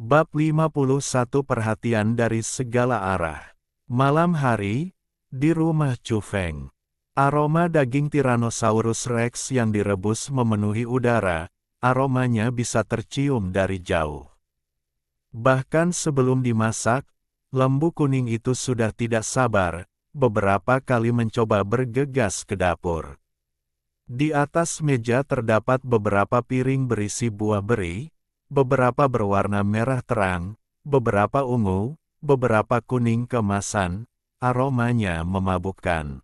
Bab 51 Perhatian dari segala arah. Malam hari, di rumah Chu Feng. Aroma daging Tyrannosaurus Rex yang direbus memenuhi udara, aromanya bisa tercium dari jauh. Bahkan sebelum dimasak, lembu kuning itu sudah tidak sabar, beberapa kali mencoba bergegas ke dapur. Di atas meja terdapat beberapa piring berisi buah beri, beberapa berwarna merah terang, beberapa ungu, beberapa kuning kemasan, aromanya memabukkan.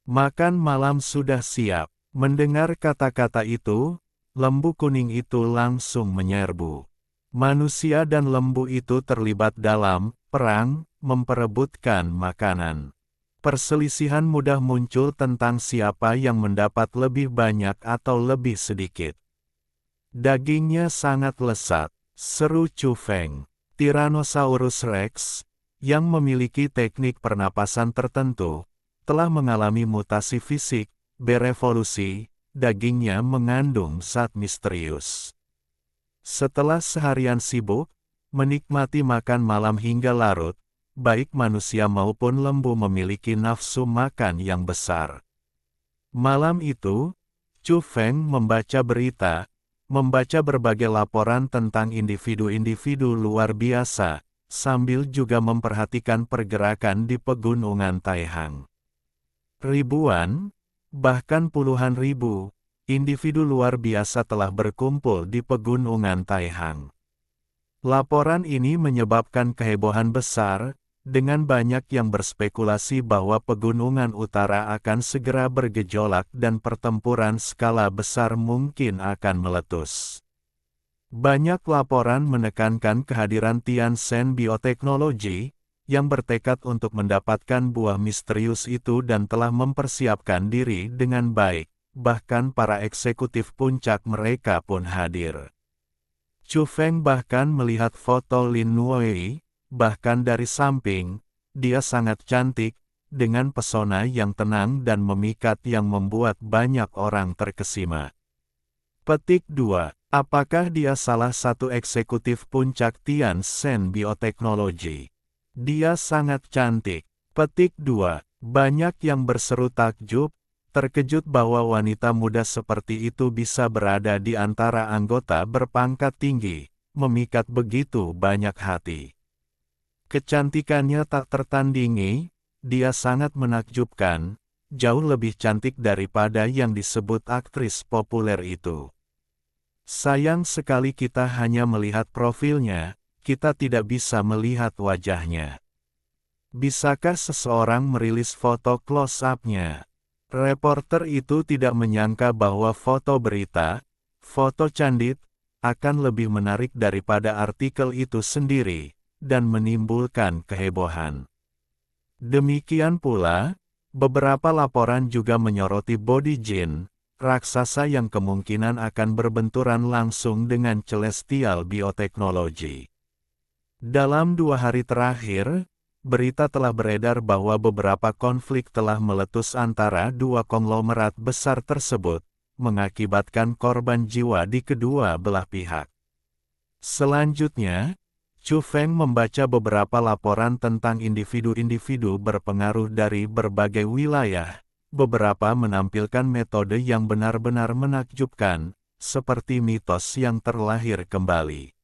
Makan malam sudah siap. Mendengar kata-kata itu, lembu kuning itu langsung menyerbu. Manusia dan lembu itu terlibat dalam perang, memperebutkan makanan. Perselisihan mudah muncul tentang siapa yang mendapat lebih banyak atau lebih sedikit. Dagingnya sangat lezat, seru Chu Feng. Tyrannosaurus Rex, yang memiliki teknik pernapasan tertentu, telah mengalami mutasi fisik, berevolusi, dagingnya mengandung zat misterius. Setelah seharian sibuk, menikmati makan malam hingga larut, baik manusia maupun lembu memiliki nafsu makan yang besar. Malam itu, Chu Feng membaca berita, membaca berbagai laporan tentang individu-individu luar biasa, sambil juga memperhatikan pergerakan di pegunungan Taihang. Ribuan, bahkan puluhan ribu, individu luar biasa telah berkumpul di pegunungan Taihang. Laporan ini menyebabkan kehebohan besar, dengan banyak yang berspekulasi bahwa pegunungan utara akan segera bergejolak dan pertempuran skala besar mungkin akan meletus. Banyak laporan menekankan kehadiran Tianzhen Biotechnology, yang bertekad untuk mendapatkan buah misterius itu dan telah mempersiapkan diri dengan baik, bahkan para eksekutif puncak mereka pun hadir. Chu Feng bahkan melihat foto Lin Nuoyi, bahkan dari samping, dia sangat cantik, dengan pesona yang tenang dan memikat yang membuat banyak orang terkesima. Petik 2. Apakah dia salah satu eksekutif puncak Tianzhen Biotechnology? Dia sangat cantik. Petik 2. Banyak yang berseru takjub, terkejut bahwa wanita muda seperti itu bisa berada di antara anggota berpangkat tinggi, memikat begitu banyak hati. Kecantikannya tak tertandingi, dia sangat menakjubkan, jauh lebih cantik daripada yang disebut aktris populer itu. Sayang sekali kita hanya melihat profilnya, kita tidak bisa melihat wajahnya. Bisakah seseorang merilis foto close-up-nya? Reporter itu tidak menyangka bahwa foto berita, foto candid, akan lebih menarik daripada artikel itu sendiri, dan menimbulkan kehebohan. Demikian pula, beberapa laporan juga menyoroti Body Jin, raksasa yang kemungkinan akan berbenturan langsung dengan Celestial Biotechnology. Dalam 2 hari terakhir, berita telah beredar bahwa beberapa konflik telah meletus antara dua konglomerat besar tersebut, mengakibatkan korban jiwa di kedua belah pihak. Selanjutnya, Chu Feng membaca beberapa laporan tentang individu-individu berpengaruh dari berbagai wilayah. Beberapa menampilkan metode yang benar-benar menakjubkan, seperti mitos yang terlahir kembali.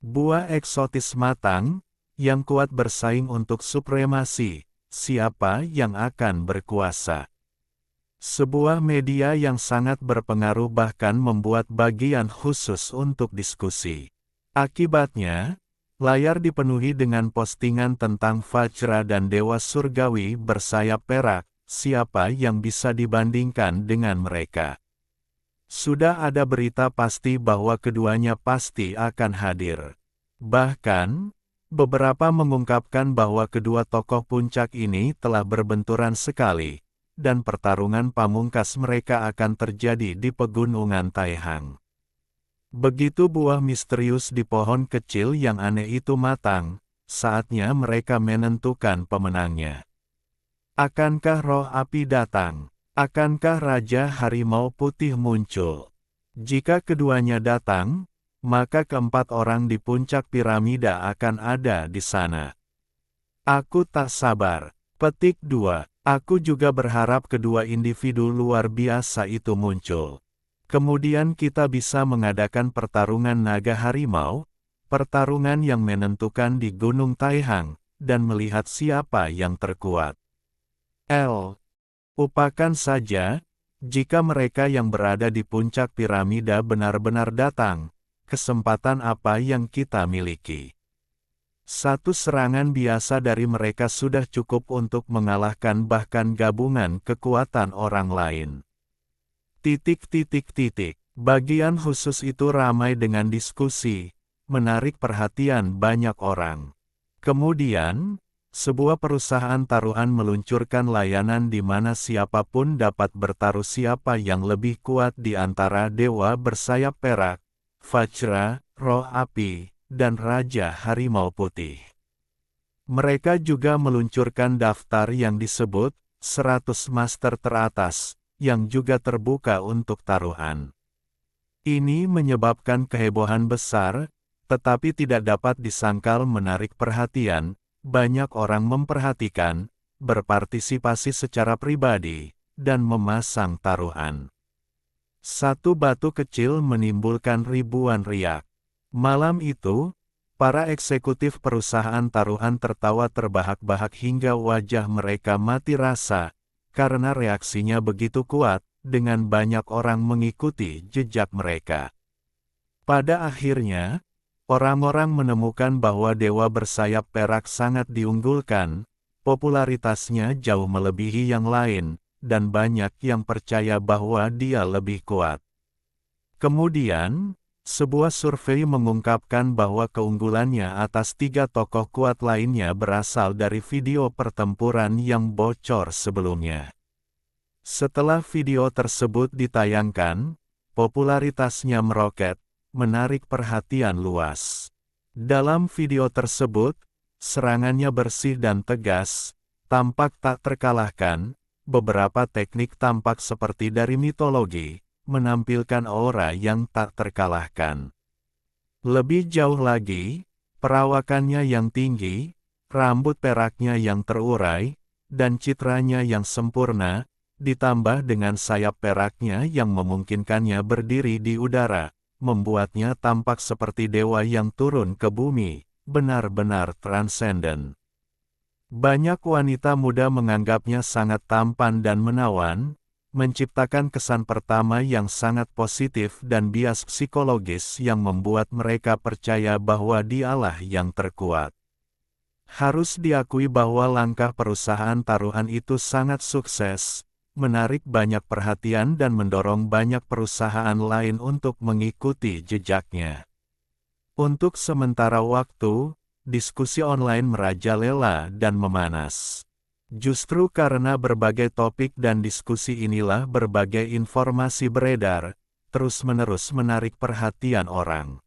Buah eksotis matang, yang kuat bersaing untuk supremasi, siapa yang akan berkuasa. Sebuah media yang sangat berpengaruh bahkan membuat bagian khusus untuk diskusi. Akibatnya, layar dipenuhi dengan postingan tentang Vajra dan Dewa Surgawi bersayap perak, siapa yang bisa dibandingkan dengan mereka. Sudah ada berita pasti bahwa keduanya pasti akan hadir. Bahkan, beberapa mengungkapkan bahwa kedua tokoh puncak ini telah berbenturan sekali, dan pertarungan pamungkas mereka akan terjadi di pegunungan Taihang. Begitu buah misterius di pohon kecil yang aneh itu matang, saatnya mereka menentukan pemenangnya. Akankah roh api datang? Akankah Raja Harimau Putih muncul? Jika keduanya datang, maka keempat orang di puncak piramida akan ada di sana. Aku tak sabar. Petik 2. Aku juga berharap kedua individu luar biasa itu muncul. Kemudian kita bisa mengadakan pertarungan naga harimau, pertarungan yang menentukan di Gunung Taihang, dan melihat siapa yang terkuat. Upakan saja, jika mereka yang berada di puncak piramida benar-benar datang, kesempatan apa yang kita miliki? Satu serangan biasa dari mereka sudah cukup untuk mengalahkan bahkan gabungan kekuatan orang lain. Bagian khusus itu ramai dengan diskusi, menarik perhatian banyak orang. Kemudian, sebuah perusahaan taruhan meluncurkan layanan di mana siapapun dapat bertaruh siapa yang lebih kuat di antara dewa bersayap perak, Vajra, roh api, dan Raja Harimau Putih. Mereka juga meluncurkan daftar yang disebut 100 master teratas, yang juga terbuka untuk taruhan. Ini menyebabkan kehebohan besar, tetapi tidak dapat disangkal menarik perhatian. Banyak orang memperhatikan, berpartisipasi secara pribadi, dan memasang taruhan. Satu batu kecil menimbulkan ribuan riak. Malam itu, para eksekutif perusahaan taruhan tertawa terbahak-bahak hingga wajah mereka mati rasa, karena reaksinya begitu kuat, dengan banyak orang mengikuti jejak mereka. Pada akhirnya, orang-orang menemukan bahwa dewa bersayap perak sangat diunggulkan, popularitasnya jauh melebihi yang lain, dan banyak yang percaya bahwa dia lebih kuat. Kemudian, sebuah survei mengungkapkan bahwa keunggulannya atas 3 tokoh kuat lainnya berasal dari video pertempuran yang bocor sebelumnya. Setelah video tersebut ditayangkan, popularitasnya meroket, menarik perhatian luas. Dalam video tersebut, serangannya bersih dan tegas, tampak tak terkalahkan, beberapa teknik tampak seperti dari mitologi, menampilkan aura yang tak terkalahkan. Lebih jauh lagi, perawakannya yang tinggi, rambut peraknya yang terurai, dan citranya yang sempurna, ditambah dengan sayap peraknya yang memungkinkannya berdiri di udara, membuatnya tampak seperti dewa yang turun ke bumi, benar-benar transenden. Banyak wanita muda menganggapnya sangat tampan dan menawan, menciptakan kesan pertama yang sangat positif dan bias psikologis yang membuat mereka percaya bahwa dialah yang terkuat. Harus diakui bahwa langkah perusahaan taruhan itu sangat sukses, menarik banyak perhatian dan mendorong banyak perusahaan lain untuk mengikuti jejaknya. Untuk sementara waktu, diskusi online merajalela dan memanas. Justru karena berbagai topik dan diskusi inilah berbagai informasi beredar, terus-menerus menarik perhatian orang.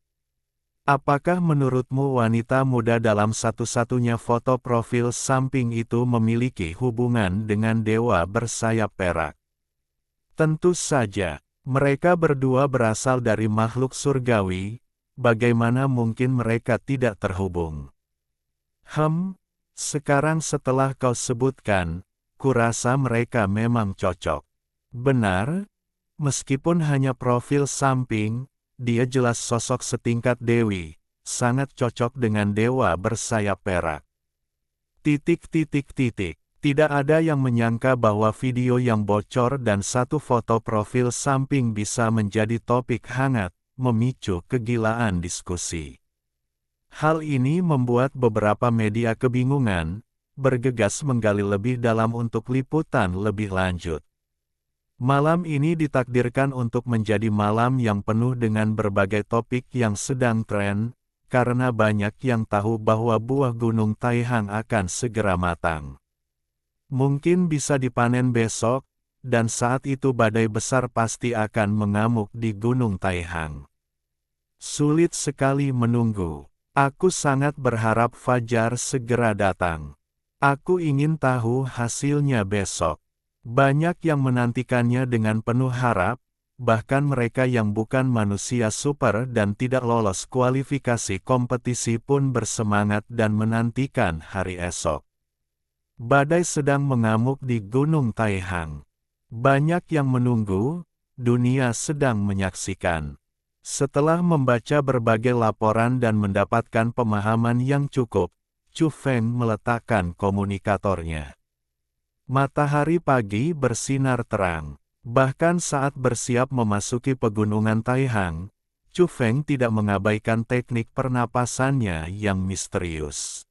Apakah menurutmu wanita muda dalam satu-satunya foto profil samping itu memiliki hubungan dengan dewa bersayap perak? Tentu saja, mereka berdua berasal dari makhluk surgawi, bagaimana mungkin mereka tidak terhubung? Sekarang setelah kau sebutkan, kurasa mereka memang cocok. Benar, meskipun hanya profil samping, dia jelas sosok setingkat dewi, sangat cocok dengan dewa bersayap perak. Tidak ada yang menyangka bahwa video yang bocor dan satu foto profil samping bisa menjadi topik hangat, memicu kegilaan diskusi. Hal ini membuat beberapa media kebingungan, bergegas menggali lebih dalam untuk liputan lebih lanjut. Malam ini ditakdirkan untuk menjadi malam yang penuh dengan berbagai topik yang sedang tren, karena banyak yang tahu bahwa buah Gunung Taihang akan segera matang. Mungkin bisa dipanen besok, dan saat itu badai besar pasti akan mengamuk di Gunung Taihang. Sulit sekali menunggu. Aku sangat berharap fajar segera datang. Aku ingin tahu hasilnya besok. Banyak yang menantikannya dengan penuh harap, bahkan mereka yang bukan manusia super dan tidak lolos kualifikasi kompetisi pun bersemangat dan menantikan hari esok. Badai sedang mengamuk di Gunung Taihang. Banyak yang menunggu, dunia sedang menyaksikan. Setelah membaca berbagai laporan dan mendapatkan pemahaman yang cukup, Chu Feng meletakkan komunikatornya. Matahari pagi bersinar terang. Bahkan saat bersiap memasuki pegunungan Taihang, Chu Feng tidak mengabaikan teknik pernapasannya yang misterius.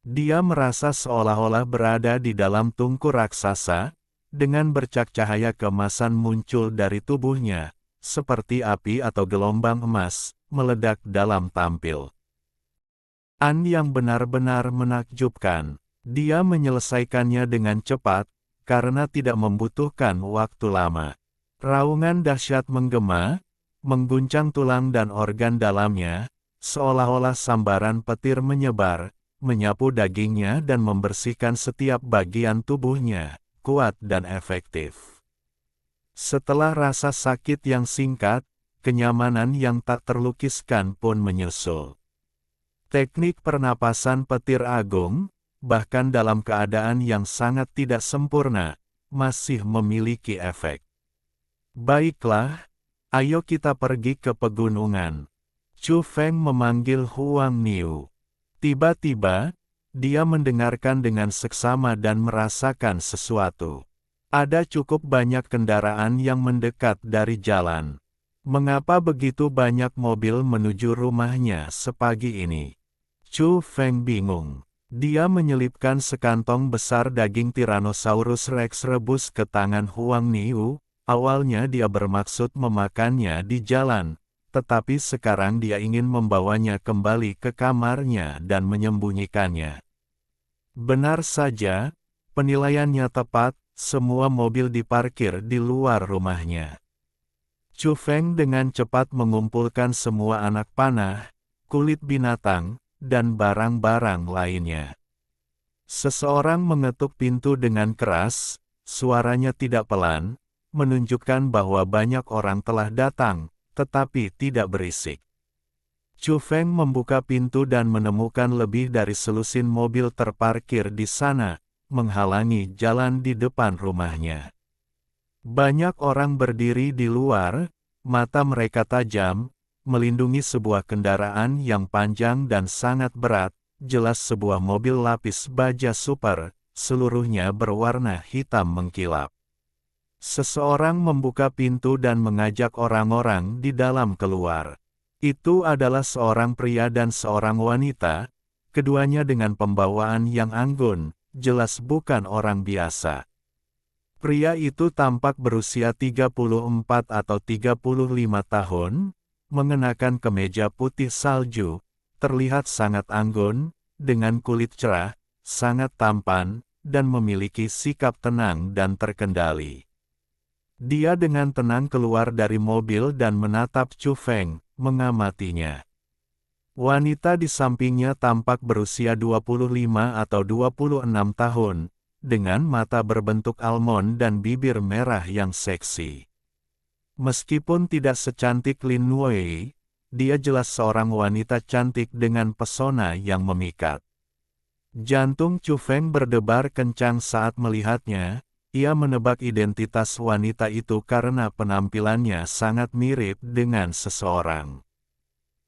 Dia merasa seolah-olah berada di dalam tungku raksasa, dengan bercak cahaya keemasan muncul dari tubuhnya, seperti api atau gelombang emas, meledak dalam tampil. An yang benar-benar menakjubkan. Dia menyelesaikannya dengan cepat, karena tidak membutuhkan waktu lama. Raungan dahsyat menggema, mengguncang tulang dan organ dalamnya, seolah-olah sambaran petir menyebar, menyapu dagingnya dan membersihkan setiap bagian tubuhnya, kuat dan efektif. Setelah rasa sakit yang singkat, kenyamanan yang tak terlukiskan pun menyusul. Teknik pernapasan petir agung, bahkan dalam keadaan yang sangat tidak sempurna, masih memiliki efek. Baiklah, ayo kita pergi ke pegunungan. Chu Feng memanggil Huang Niu. Tiba-tiba, dia mendengarkan dengan seksama dan merasakan sesuatu. Ada cukup banyak kendaraan yang mendekat dari jalan. Mengapa begitu banyak mobil menuju rumahnya sepagi ini? Chu Feng bingung. Dia menyelipkan sekantong besar daging Tyrannosaurus Rex rebus ke tangan Huang Niu. Awalnya dia bermaksud memakannya di jalan, tetapi sekarang dia ingin membawanya kembali ke kamarnya dan menyembunyikannya. Benar saja, penilaiannya tepat, semua mobil diparkir di luar rumahnya. Chu Feng dengan cepat mengumpulkan semua anak panah, kulit binatang, dan barang-barang lainnya. Seseorang mengetuk pintu dengan keras, suaranya tidak pelan, menunjukkan bahwa banyak orang telah datang, tetapi tidak berisik. Chu Feng membuka pintu dan menemukan lebih dari selusin mobil terparkir di sana, menghalangi jalan di depan rumahnya. Banyak orang berdiri di luar, mata mereka tajam, melindungi sebuah kendaraan yang panjang dan sangat berat, jelas sebuah mobil lapis baja super, seluruhnya berwarna hitam mengkilap. Seseorang membuka pintu dan mengajak orang-orang di dalam keluar. Itu adalah seorang pria dan seorang wanita, keduanya dengan pembawaan yang anggun, jelas bukan orang biasa. Pria itu tampak berusia 34 atau 35 tahun, mengenakan kemeja putih salju, terlihat sangat anggun, dengan kulit cerah, sangat tampan, dan memiliki sikap tenang dan terkendali. Dia dengan tenang keluar dari mobil dan menatap Chu Feng, mengamatinya. Wanita di sampingnya tampak berusia 25 atau 26 tahun, dengan mata berbentuk almond dan bibir merah yang seksi. Meskipun tidak secantik Lin Wei, dia jelas seorang wanita cantik dengan pesona yang memikat. Jantung Chu Feng berdebar kencang saat melihatnya, ia menebak identitas wanita itu karena penampilannya sangat mirip dengan seseorang.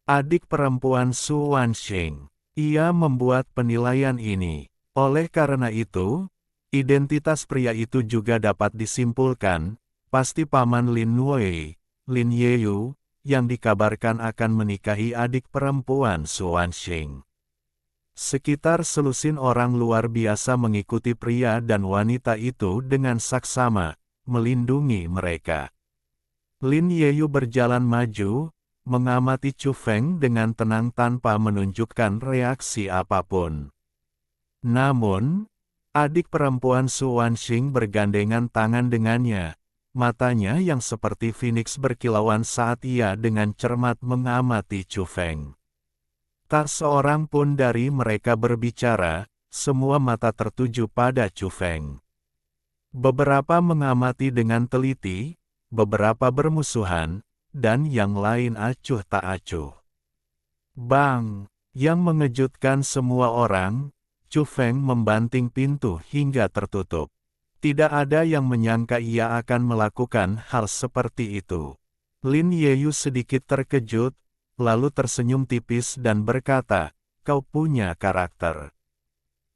Adik perempuan Su Wanxing. Ia membuat penilaian ini. Oleh karena itu, identitas pria itu juga dapat disimpulkan, pasti paman Lin Wei, Lin Yeyu, yang dikabarkan akan menikahi adik perempuan Su Wanxing. Sekitar selusin orang luar biasa mengikuti pria dan wanita itu dengan saksama, melindungi mereka. Lin Yeyu berjalan maju, mengamati Chu Feng dengan tenang tanpa menunjukkan reaksi apapun. Namun, adik perempuan Su Wanxing bergandengan tangan dengannya. Matanya yang seperti phoenix berkilauan saat ia dengan cermat mengamati Chu Feng. Tak seorang pun dari mereka berbicara, semua mata tertuju pada Chu Feng. Beberapa mengamati dengan teliti, beberapa bermusuhan, dan yang lain acuh tak acuh. Bang! Yang mengejutkan semua orang, Chu Feng membanting pintu hingga tertutup. Tidak ada yang menyangka ia akan melakukan hal seperti itu. Lin Yeyu sedikit terkejut, lalu tersenyum tipis dan berkata, "Kau punya karakter."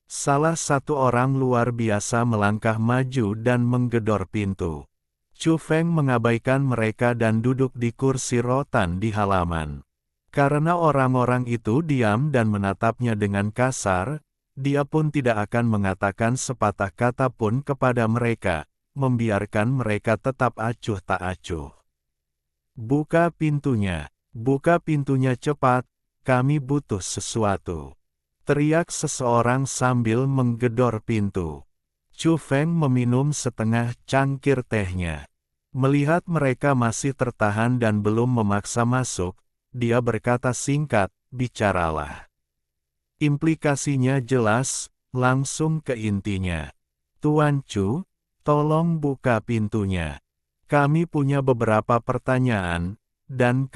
Salah satu orang luar biasa melangkah maju dan menggedor pintu. Chu Feng mengabaikan mereka dan duduk di kursi rotan di halaman. Karena orang-orang itu diam dan menatapnya dengan kasar, dia pun tidak akan mengatakan sepatah kata pun kepada mereka, membiarkan mereka tetap acuh tak acuh. Buka pintunya cepat, kami butuh sesuatu. Teriak seseorang sambil menggedor pintu. Chu Feng meminum setengah cangkir tehnya. Melihat mereka masih tertahan dan belum memaksa masuk, dia berkata singkat, "Bicaralah." Implikasinya jelas, langsung ke intinya. "Tuan Chu, tolong buka pintunya. Kami punya beberapa pertanyaan, dan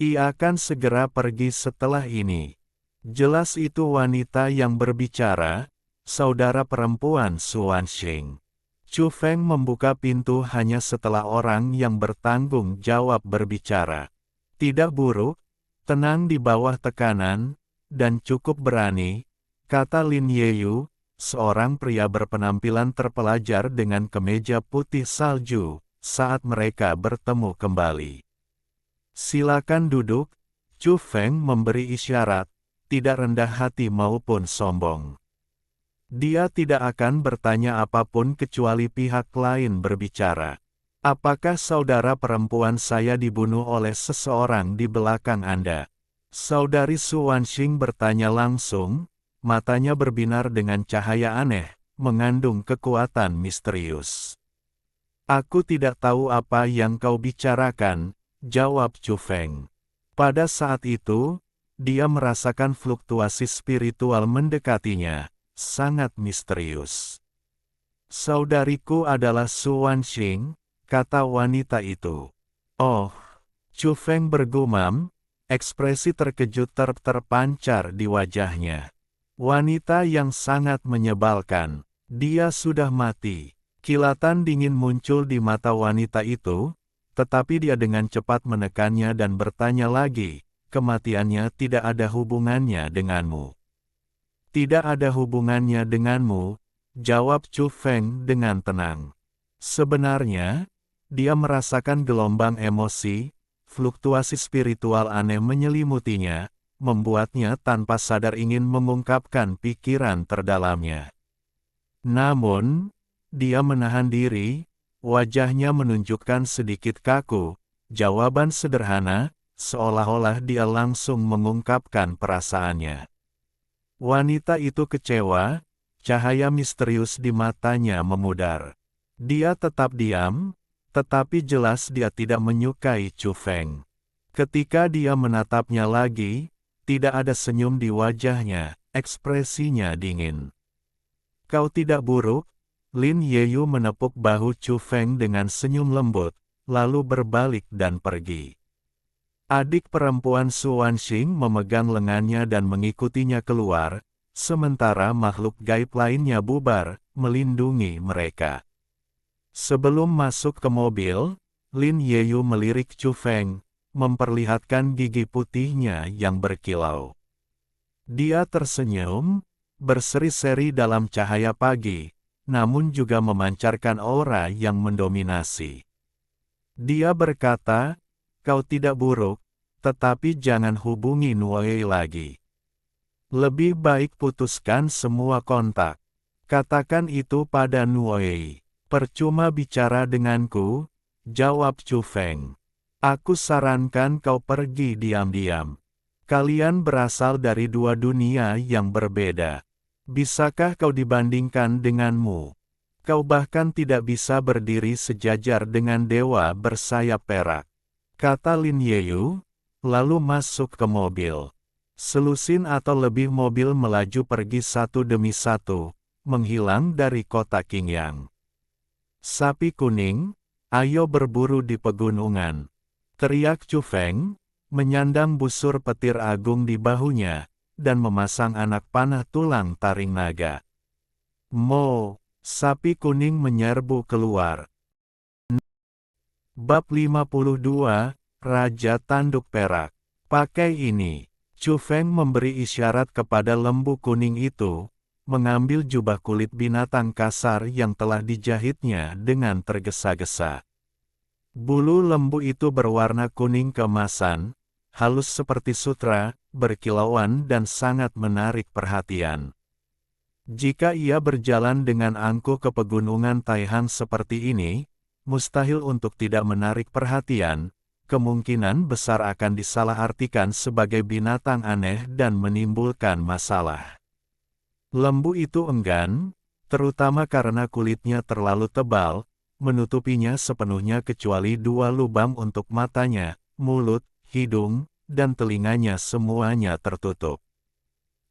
ia akan segera pergi setelah ini." Jelas itu wanita yang berbicara, saudara perempuan Suan Xing. Chu Feng membuka pintu hanya setelah orang yang bertanggung jawab berbicara. "Tidak buruk, tenang di bawah tekanan, dan cukup berani," kata Lin Yeyu, seorang pria berpenampilan terpelajar dengan kemeja putih salju, saat mereka bertemu kembali. "Silakan duduk," Chu Feng memberi isyarat, tidak rendah hati maupun sombong. Dia tidak akan bertanya apapun kecuali pihak lain berbicara. "Apakah saudara perempuan saya dibunuh oleh seseorang di belakang Anda?" Saudari Su Wanxing bertanya langsung, matanya berbinar dengan cahaya aneh, mengandung kekuatan misterius. "Aku tidak tahu apa yang kau bicarakan," jawab Chu Feng. Pada saat itu, dia merasakan fluktuasi spiritual mendekatinya, sangat misterius. "Saudariku adalah Su Wanxing," kata wanita itu. "Oh," Chu Feng bergumam, ekspresi terkejut terpancar di wajahnya. Wanita yang sangat menyebalkan. Dia sudah mati. Kilatan dingin muncul di mata wanita itu, tetapi dia dengan cepat menekannya dan bertanya lagi, "Kematiannya tidak ada hubungannya denganmu." "Tidak ada hubungannya denganmu," jawab Chu Feng dengan tenang. Sebenarnya, dia merasakan gelombang emosi, fluktuasi spiritual aneh menyelimutinya, membuatnya tanpa sadar ingin mengungkapkan pikiran terdalamnya. Namun, dia menahan diri, wajahnya menunjukkan sedikit kaku, jawaban sederhana, seolah-olah dia langsung mengungkapkan perasaannya. Wanita itu kecewa, cahaya misterius di matanya memudar. Dia tetap diam, tetapi jelas dia tidak menyukai Chu Feng. Ketika dia menatapnya lagi, tidak ada senyum di wajahnya, ekspresinya dingin. "Kau tidak buruk?" Lin Yeyu menepuk bahu Chu Feng dengan senyum lembut, lalu berbalik dan pergi. Adik perempuan Su Wanxing memegang lengannya dan mengikutinya keluar, sementara makhluk gaib lainnya bubar, melindungi mereka. Sebelum masuk ke mobil, Lin Yeyu melirik Chu Feng, memperlihatkan gigi putihnya yang berkilau. Dia tersenyum, berseri-seri dalam cahaya pagi, namun juga memancarkan aura yang mendominasi. Dia berkata, "Kau tidak buruk, tetapi jangan hubungi Nuei lagi. Lebih baik putuskan semua kontak. Katakan itu pada Nuei." "Percuma bicara denganku," jawab Chu Feng. "Aku sarankan kau pergi diam-diam. Kalian berasal dari dua dunia yang berbeda. Bisakah kau dibandingkan denganmu? Kau bahkan tidak bisa berdiri sejajar dengan dewa bersayap perak," kata Lin Yeyu, lalu masuk ke mobil. Selusin atau lebih mobil melaju pergi satu demi satu, menghilang dari kota Qingyang. Sapi kuning, Ayo berburu di pegunungan. Teriak Chu Feng, menyandang busur petir agung di bahunya, dan memasang anak panah tulang taring naga. Mo, sapi kuning menyerbu keluar. Bab 52, Raja Tanduk Perak. Pakai ini. Chu Feng memberi isyarat kepada lembu kuning itu, mengambil jubah kulit binatang kasar yang telah dijahitnya dengan tergesa-gesa. Bulu lembu itu berwarna kuning keemasan, halus seperti sutra, berkilauan dan sangat menarik perhatian. Jika ia berjalan dengan angkuh ke pegunungan Taihang seperti ini, mustahil untuk tidak menarik perhatian, kemungkinan besar akan disalahartikan sebagai binatang aneh dan menimbulkan masalah. Lembu itu enggan, terutama karena kulitnya terlalu tebal, menutupinya sepenuhnya kecuali 2 lubang untuk matanya, mulut, hidung, dan telinganya semuanya tertutup.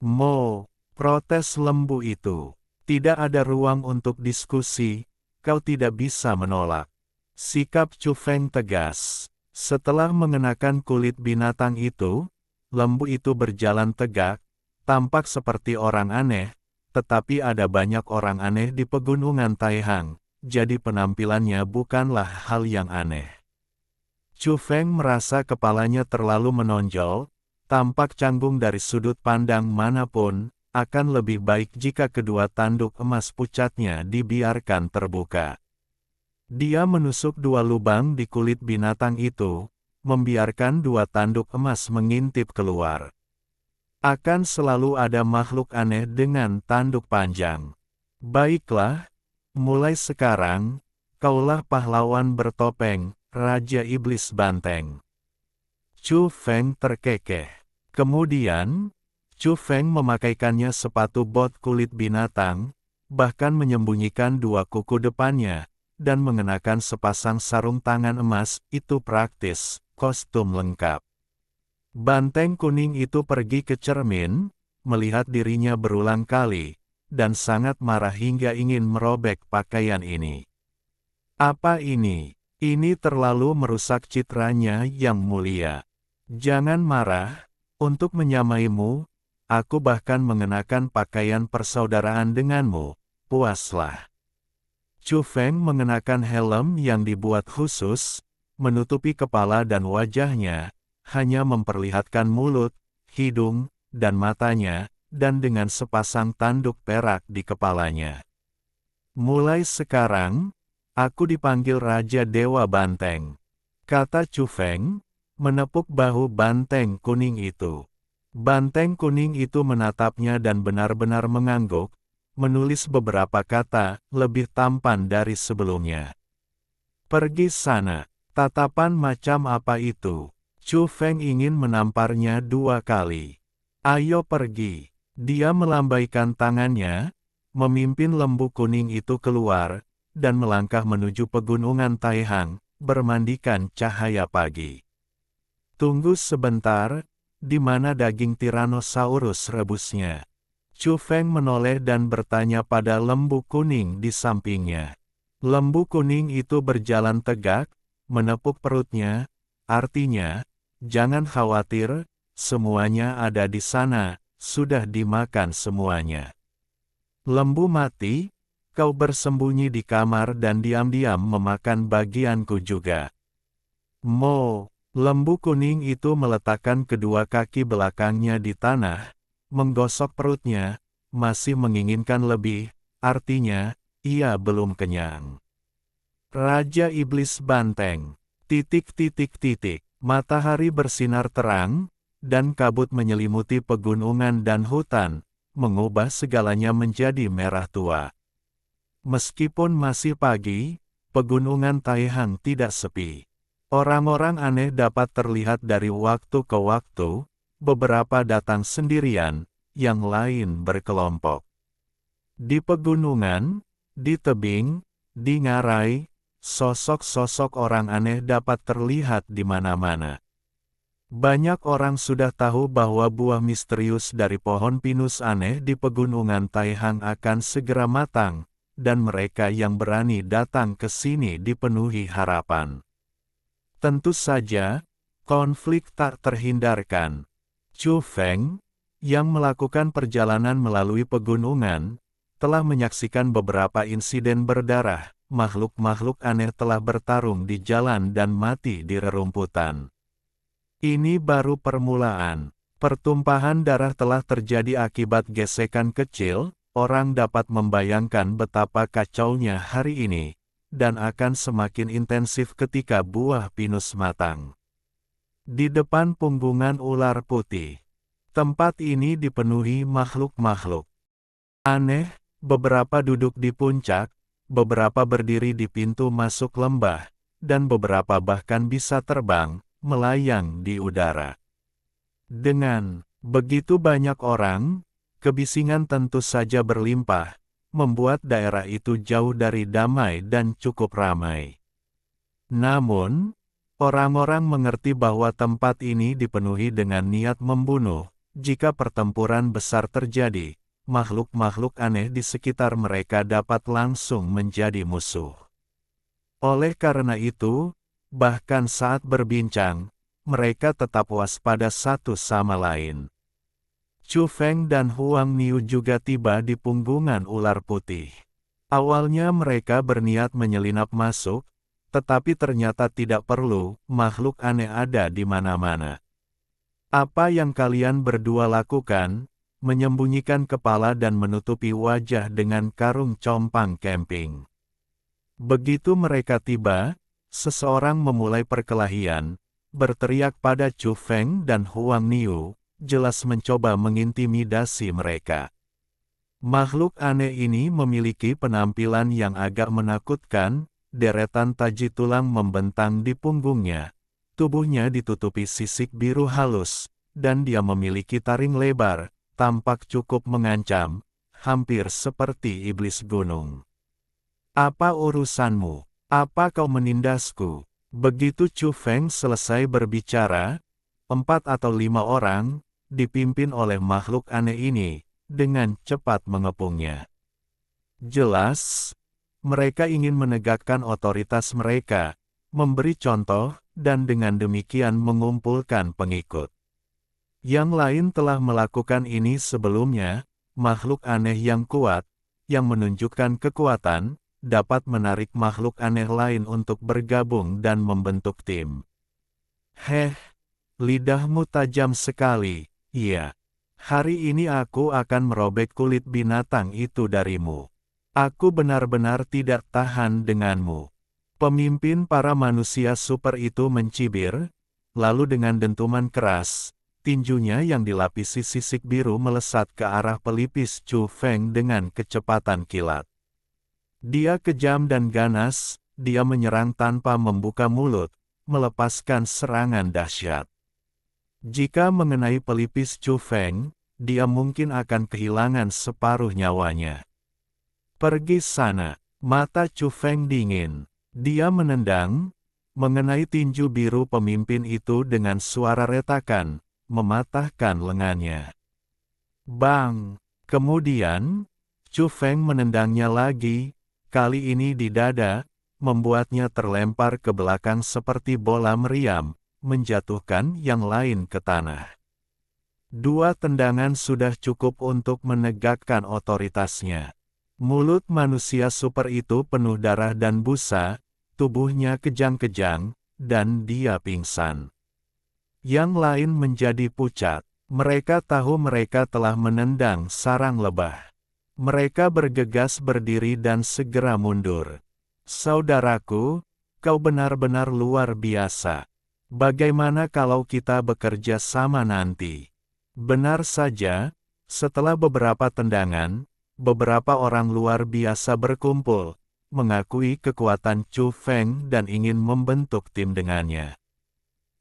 Mo, protes lembu itu. Tidak ada ruang untuk diskusi, kau tidak bisa menolak. Sikap Chu Feng tegas. Setelah mengenakan kulit binatang itu, lembu itu berjalan tegak, tampak seperti orang aneh, tetapi ada banyak orang aneh di pegunungan Taihang, jadi penampilannya bukanlah hal yang aneh. Chu Feng merasa kepalanya terlalu menonjol, tampak canggung dari sudut pandang manapun, akan lebih baik jika kedua tanduk emas pucatnya dibiarkan terbuka. Dia menusuk 2 lubang di kulit binatang itu, membiarkan 2 tanduk emas mengintip keluar. Akan selalu ada makhluk aneh dengan tanduk panjang. Baiklah, mulai sekarang, kaulah pahlawan bertopeng, Raja Iblis Banteng. Chu Feng terkekeh. Kemudian, Chu Feng memakaikannya sepatu bot kulit binatang, bahkan menyembunyikan 2 kuku depannya, dan mengenakan sepasang sarung tangan emas, itu praktis, kostum lengkap. Banteng kuning itu pergi ke cermin, melihat dirinya berulang kali, dan sangat marah hingga ingin merobek pakaian ini. Apa ini? Ini terlalu merusak citranya yang mulia. Jangan marah, untuk menyamaimu, aku bahkan mengenakan pakaian persaudaraan denganmu, puaslah. Chu Feng mengenakan helm yang dibuat khusus, menutupi kepala dan wajahnya, hanya memperlihatkan mulut, hidung, dan matanya, dan dengan sepasang tanduk perak di kepalanya. Mulai sekarang, aku dipanggil Raja Dewa Banteng, kata Chu Feng, menepuk bahu banteng kuning itu. Banteng kuning itu menatapnya dan benar-benar mengangguk, menulis beberapa kata, lebih tampan dari sebelumnya. Pergi sana. Tatapan macam apa itu? Chu Feng ingin menamparnya 2 kali. Ayo pergi. Dia melambaikan tangannya, memimpin lembu kuning itu keluar, dan melangkah menuju pegunungan Taihang, bermandikan cahaya pagi. Tunggu sebentar, di mana daging Tyrannosaurus rebusnya? Chu Feng menoleh dan bertanya pada lembu kuning di sampingnya. Lembu kuning itu berjalan tegak, menepuk perutnya, artinya, jangan khawatir, semuanya ada di sana, sudah dimakan semuanya. Lembu mati, kau bersembunyi di kamar dan diam-diam memakan bagianku juga. Mo, lembu kuning itu meletakkan kedua kaki belakangnya di tanah, menggosok perutnya, masih menginginkan lebih, artinya, ia belum kenyang. Raja Iblis Banteng. ... Matahari bersinar terang, dan kabut menyelimuti pegunungan dan hutan, mengubah segalanya menjadi merah tua. Meskipun masih pagi, pegunungan Taihang tidak sepi. Orang-orang aneh dapat terlihat dari waktu ke waktu, beberapa datang sendirian, yang lain berkelompok. Di pegunungan, di tebing, di ngarai, sosok-sosok orang aneh dapat terlihat di mana-mana. Banyak orang sudah tahu bahwa buah misterius dari pohon pinus aneh di pegunungan Taihang akan segera matang, dan mereka yang berani datang ke sini dipenuhi harapan. Tentu saja, konflik tak terhindarkan. Chu Feng, yang melakukan perjalanan melalui pegunungan, telah menyaksikan beberapa insiden berdarah. Makhluk-makhluk aneh telah bertarung di jalan dan mati di rerumputan. Ini baru permulaan. Pertumpahan darah telah terjadi akibat gesekan kecil. Orang dapat membayangkan betapa kacaunya hari ini, dan akan semakin intensif ketika buah pinus matang. Di depan punggungan ular putih, tempat ini dipenuhi makhluk-makhluk aneh. Beberapa duduk di puncak, beberapa berdiri di pintu masuk lembah, dan beberapa bahkan bisa terbang, melayang di udara. Dengan begitu banyak orang, kebisingan tentu saja berlimpah, membuat daerah itu jauh dari damai dan cukup ramai. Namun, orang-orang mengerti bahwa tempat ini dipenuhi dengan niat membunuh. Jika pertempuran besar terjadi, makhluk-makhluk aneh di sekitar mereka dapat langsung menjadi musuh. Oleh karena itu, bahkan saat berbincang, mereka tetap waspada satu sama lain. Chu Feng dan Huang Niu juga tiba di punggungan ular putih. Awalnya mereka berniat menyelinap masuk, tetapi ternyata tidak perlu. Makhluk aneh ada di mana-mana. Apa yang kalian berdua lakukan? Menyembunyikan kepala dan menutupi wajah dengan karung compang camping. Begitu mereka tiba, seseorang memulai perkelahian, berteriak pada Chu Feng dan Huang Niu, jelas mencoba mengintimidasi mereka. Makhluk aneh ini memiliki penampilan yang agak menakutkan, deretan taji tulang membentang di punggungnya, tubuhnya ditutupi sisik biru halus, dan dia memiliki taring lebar, tampak cukup mengancam, hampir seperti iblis gunung. Apa urusanmu? Apa kau menindasku? Begitu Chu Feng selesai berbicara, 4 atau 5 orang, dipimpin oleh makhluk aneh ini, dengan cepat mengepungnya. Jelas, mereka ingin menegakkan otoritas mereka, memberi contoh, dan dengan demikian mengumpulkan pengikut. Yang lain telah melakukan ini sebelumnya. Makhluk aneh yang kuat, yang menunjukkan kekuatan, dapat menarik makhluk aneh lain untuk bergabung dan membentuk tim. Lidahmu tajam sekali. Iya. Hari ini aku akan merobek kulit binatang itu darimu. Aku benar-benar tidak tahan denganmu. Pemimpin para manusia super itu mencibir, lalu dengan dentuman keras, tinjunya yang dilapisi sisik biru melesat ke arah pelipis Chu Feng dengan kecepatan kilat. Dia kejam dan ganas, dia menyerang tanpa membuka mulut, melepaskan serangan dahsyat. Jika mengenai pelipis Chu Feng, dia mungkin akan kehilangan separuh nyawanya. Pergi sana, mata Chu Feng dingin. Dia menendang, mengenai tinju biru pemimpin itu dengan suara retakan, mematahkan lengannya. Bang! Kemudian, Chu Feng menendangnya lagi, kali ini di dada, membuatnya terlempar ke belakang seperti bola meriam, menjatuhkan yang lain ke tanah. 2 tendangan sudah cukup untuk menegakkan otoritasnya. Mulut manusia super itu penuh darah dan busa, tubuhnya kejang-kejang, dan dia pingsan. Yang lain menjadi pucat. Mereka tahu mereka telah menendang sarang lebah. Mereka bergegas berdiri dan segera mundur. Saudaraku, kau benar-benar luar biasa. Bagaimana kalau kita bekerja sama nanti? Benar saja, setelah beberapa tendangan, beberapa orang luar biasa berkumpul, mengakui kekuatan Chu Feng dan ingin membentuk tim dengannya.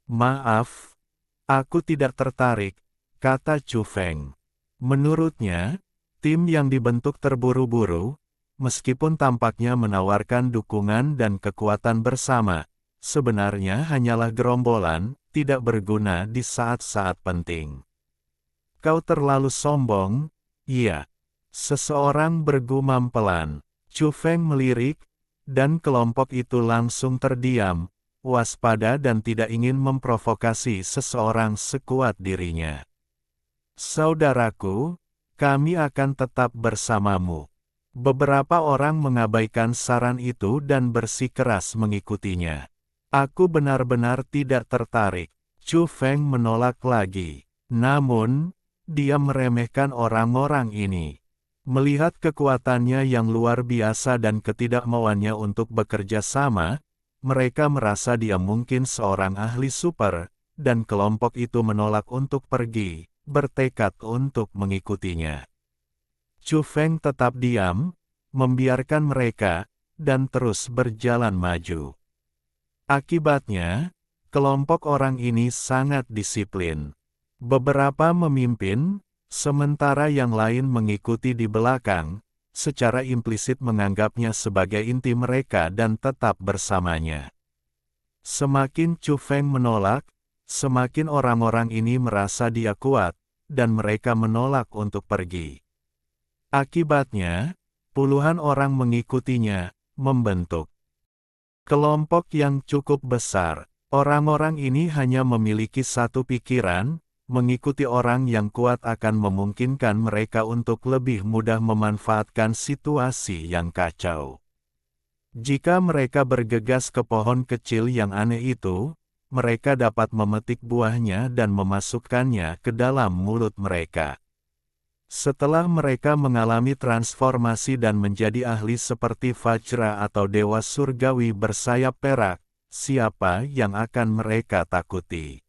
Maaf, aku tidak tertarik, kata Chu Feng. Menurutnya, tim yang dibentuk terburu-buru, meskipun tampaknya menawarkan dukungan dan kekuatan bersama, sebenarnya hanyalah gerombolan, tidak berguna di saat-saat penting. Kau terlalu sombong, iya. Seseorang bergumam pelan. Chu Feng melirik, dan kelompok itu langsung terdiam, waspada dan tidak ingin memprovokasi seseorang sekuat dirinya. Saudaraku, kami akan tetap bersamamu. Beberapa orang mengabaikan saran itu dan bersikeras mengikutinya. Aku benar-benar tidak tertarik. Chu Feng menolak lagi. Namun, dia meremehkan orang-orang ini. Melihat kekuatannya yang luar biasa dan ketidakmauannya untuk bekerja sama, mereka merasa dia mungkin seorang ahli super, dan kelompok itu menolak untuk pergi, bertekad untuk mengikutinya. Chu Feng tetap diam, membiarkan mereka, dan terus berjalan maju. Akibatnya, kelompok orang ini sangat disiplin. Beberapa memimpin, sementara yang lain mengikuti di belakang, secara implisit menganggapnya sebagai inti mereka dan tetap bersamanya. Semakin Chu Feng menolak, semakin orang-orang ini merasa dia kuat, dan mereka menolak untuk pergi. Akibatnya, puluhan orang mengikutinya, membentuk kelompok yang cukup besar. Orang-orang ini hanya memiliki satu pikiran, mengikuti orang yang kuat akan memungkinkan mereka untuk lebih mudah memanfaatkan situasi yang kacau. Jika mereka bergegas ke pohon kecil yang aneh itu, mereka dapat memetik buahnya dan memasukkannya ke dalam mulut mereka. Setelah mereka mengalami transformasi dan menjadi ahli seperti Vajra atau Dewa Surgawi bersayap perak, siapa yang akan mereka takuti?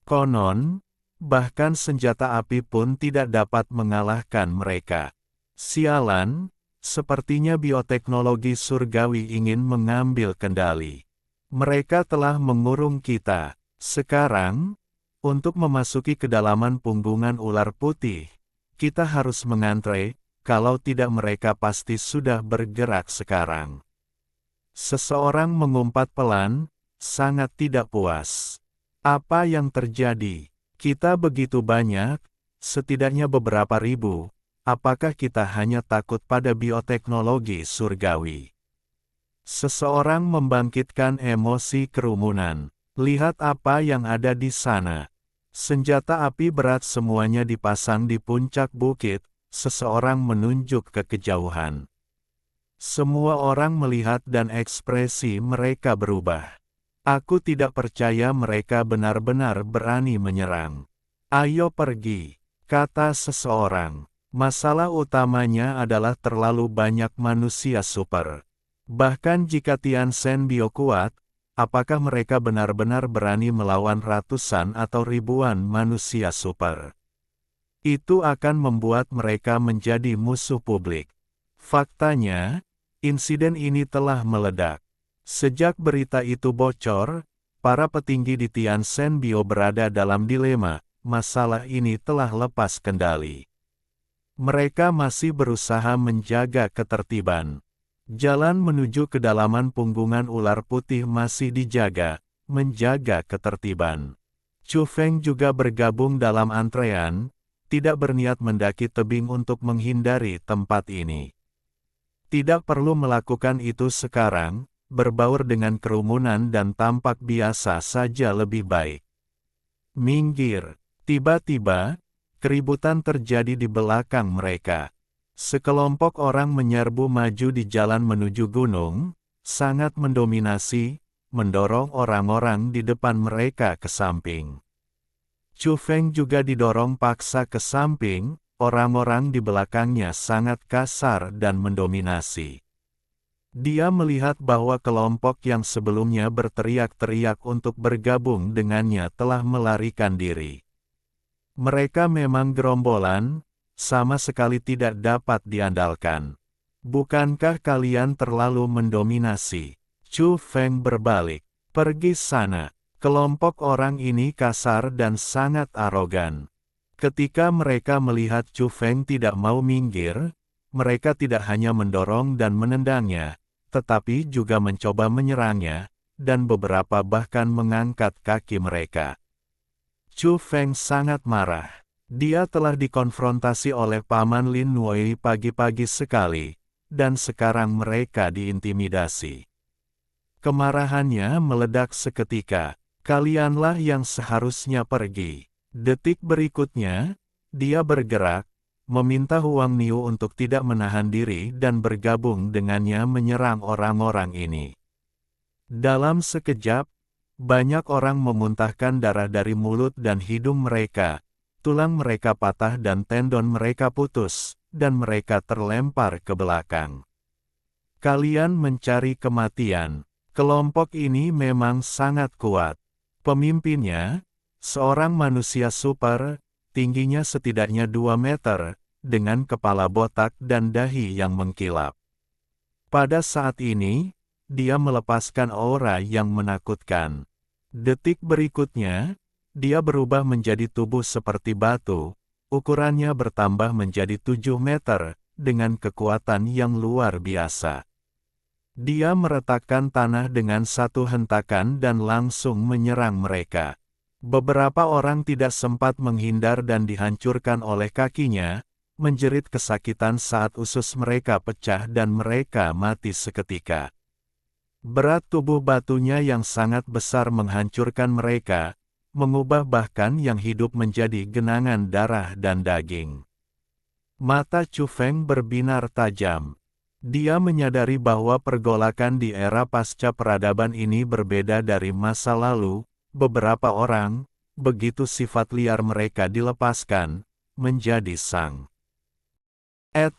Konon, bahkan senjata api pun tidak dapat mengalahkan mereka. Sialan, sepertinya bioteknologi surgawi ingin mengambil kendali. Mereka telah mengurung kita. Sekarang, untuk memasuki kedalaman punggungan ular putih, kita harus mengantre, kalau tidak mereka pasti sudah bergerak sekarang. Seseorang mengumpat pelan, sangat tidak puas. Apa yang terjadi? Kita begitu banyak, setidaknya beberapa ribu, apakah kita hanya takut pada bioteknologi surgawi? Seseorang membangkitkan emosi kerumunan. Lihat apa yang ada di sana. Senjata api berat semuanya dipasang di puncak bukit, seseorang menunjuk ke kejauhan. Semua orang melihat dan ekspresi mereka berubah. Aku tidak percaya mereka benar-benar berani menyerang. Ayo pergi, kata seseorang. Masalah utamanya adalah terlalu banyak manusia super. Bahkan jika Tian Shen Bio kuat, apakah mereka benar-benar berani melawan ratusan atau ribuan manusia super? Itu akan membuat mereka menjadi musuh publik. Faktanya, insiden ini telah meledak. Sejak berita itu bocor, para petinggi di Tian Shen Bio berada dalam dilema, masalah ini telah lepas kendali. Mereka masih berusaha menjaga ketertiban. Jalan menuju kedalaman punggungan ular putih masih dijaga, menjaga ketertiban. Chu Feng juga bergabung dalam antrean, tidak berniat mendaki tebing untuk menghindari tempat ini. Tidak perlu melakukan itu sekarang, berbaur dengan kerumunan dan tampak biasa saja lebih baik. Minggir. Tiba-tiba, keributan terjadi di belakang mereka. Sekelompok orang menyerbu maju di jalan menuju gunung, sangat mendominasi, mendorong orang-orang di depan mereka ke samping. Chu Feng juga didorong paksa ke samping, orang-orang di belakangnya sangat kasar dan mendominasi. Dia melihat bahwa kelompok yang sebelumnya berteriak-teriak untuk bergabung dengannya telah melarikan diri. Mereka memang gerombolan, sama sekali tidak dapat diandalkan. Bukankah kalian terlalu mendominasi? Chu Feng berbalik. Pergi sana. Kelompok orang ini kasar dan sangat arogan. Ketika mereka melihat Chu Feng tidak mau minggir, mereka tidak hanya mendorong dan menendangnya, tetapi juga mencoba menyerangnya, dan beberapa bahkan mengangkat kaki mereka. Chu Feng sangat marah. Dia telah dikonfrontasi oleh Paman Lin Wei pagi-pagi sekali, dan sekarang mereka diintimidasi. Kemarahannya meledak seketika. Kalianlah yang seharusnya pergi. Detik berikutnya, dia bergerak, meminta Huang Niu untuk tidak menahan diri dan bergabung dengannya menyerang orang-orang ini. Dalam sekejap, banyak orang memuntahkan darah dari mulut dan hidung mereka, tulang mereka patah dan tendon mereka putus, dan mereka terlempar ke belakang. Kalian mencari kematian. Kelompok ini memang sangat kuat. Pemimpinnya, seorang manusia super, tingginya setidaknya 2 meter, dengan kepala botak dan dahi yang mengkilap. Pada saat ini, dia melepaskan aura yang menakutkan. Detik berikutnya, dia berubah menjadi tubuh seperti batu, ukurannya bertambah menjadi 7 meter, dengan kekuatan yang luar biasa. Dia meretakkan tanah dengan satu hentakan dan langsung menyerang mereka. Beberapa orang tidak sempat menghindar dan dihancurkan oleh kakinya, menjerit kesakitan saat usus mereka pecah dan mereka mati seketika. Berat tubuh batunya yang sangat besar menghancurkan mereka, mengubah bahkan yang hidup menjadi genangan darah dan daging. Mata Chu Feng berbinar tajam. Dia menyadari bahwa pergolakan di era pasca peradaban ini berbeda dari masa lalu. Beberapa orang, begitu sifat liar mereka dilepaskan, menjadi sang.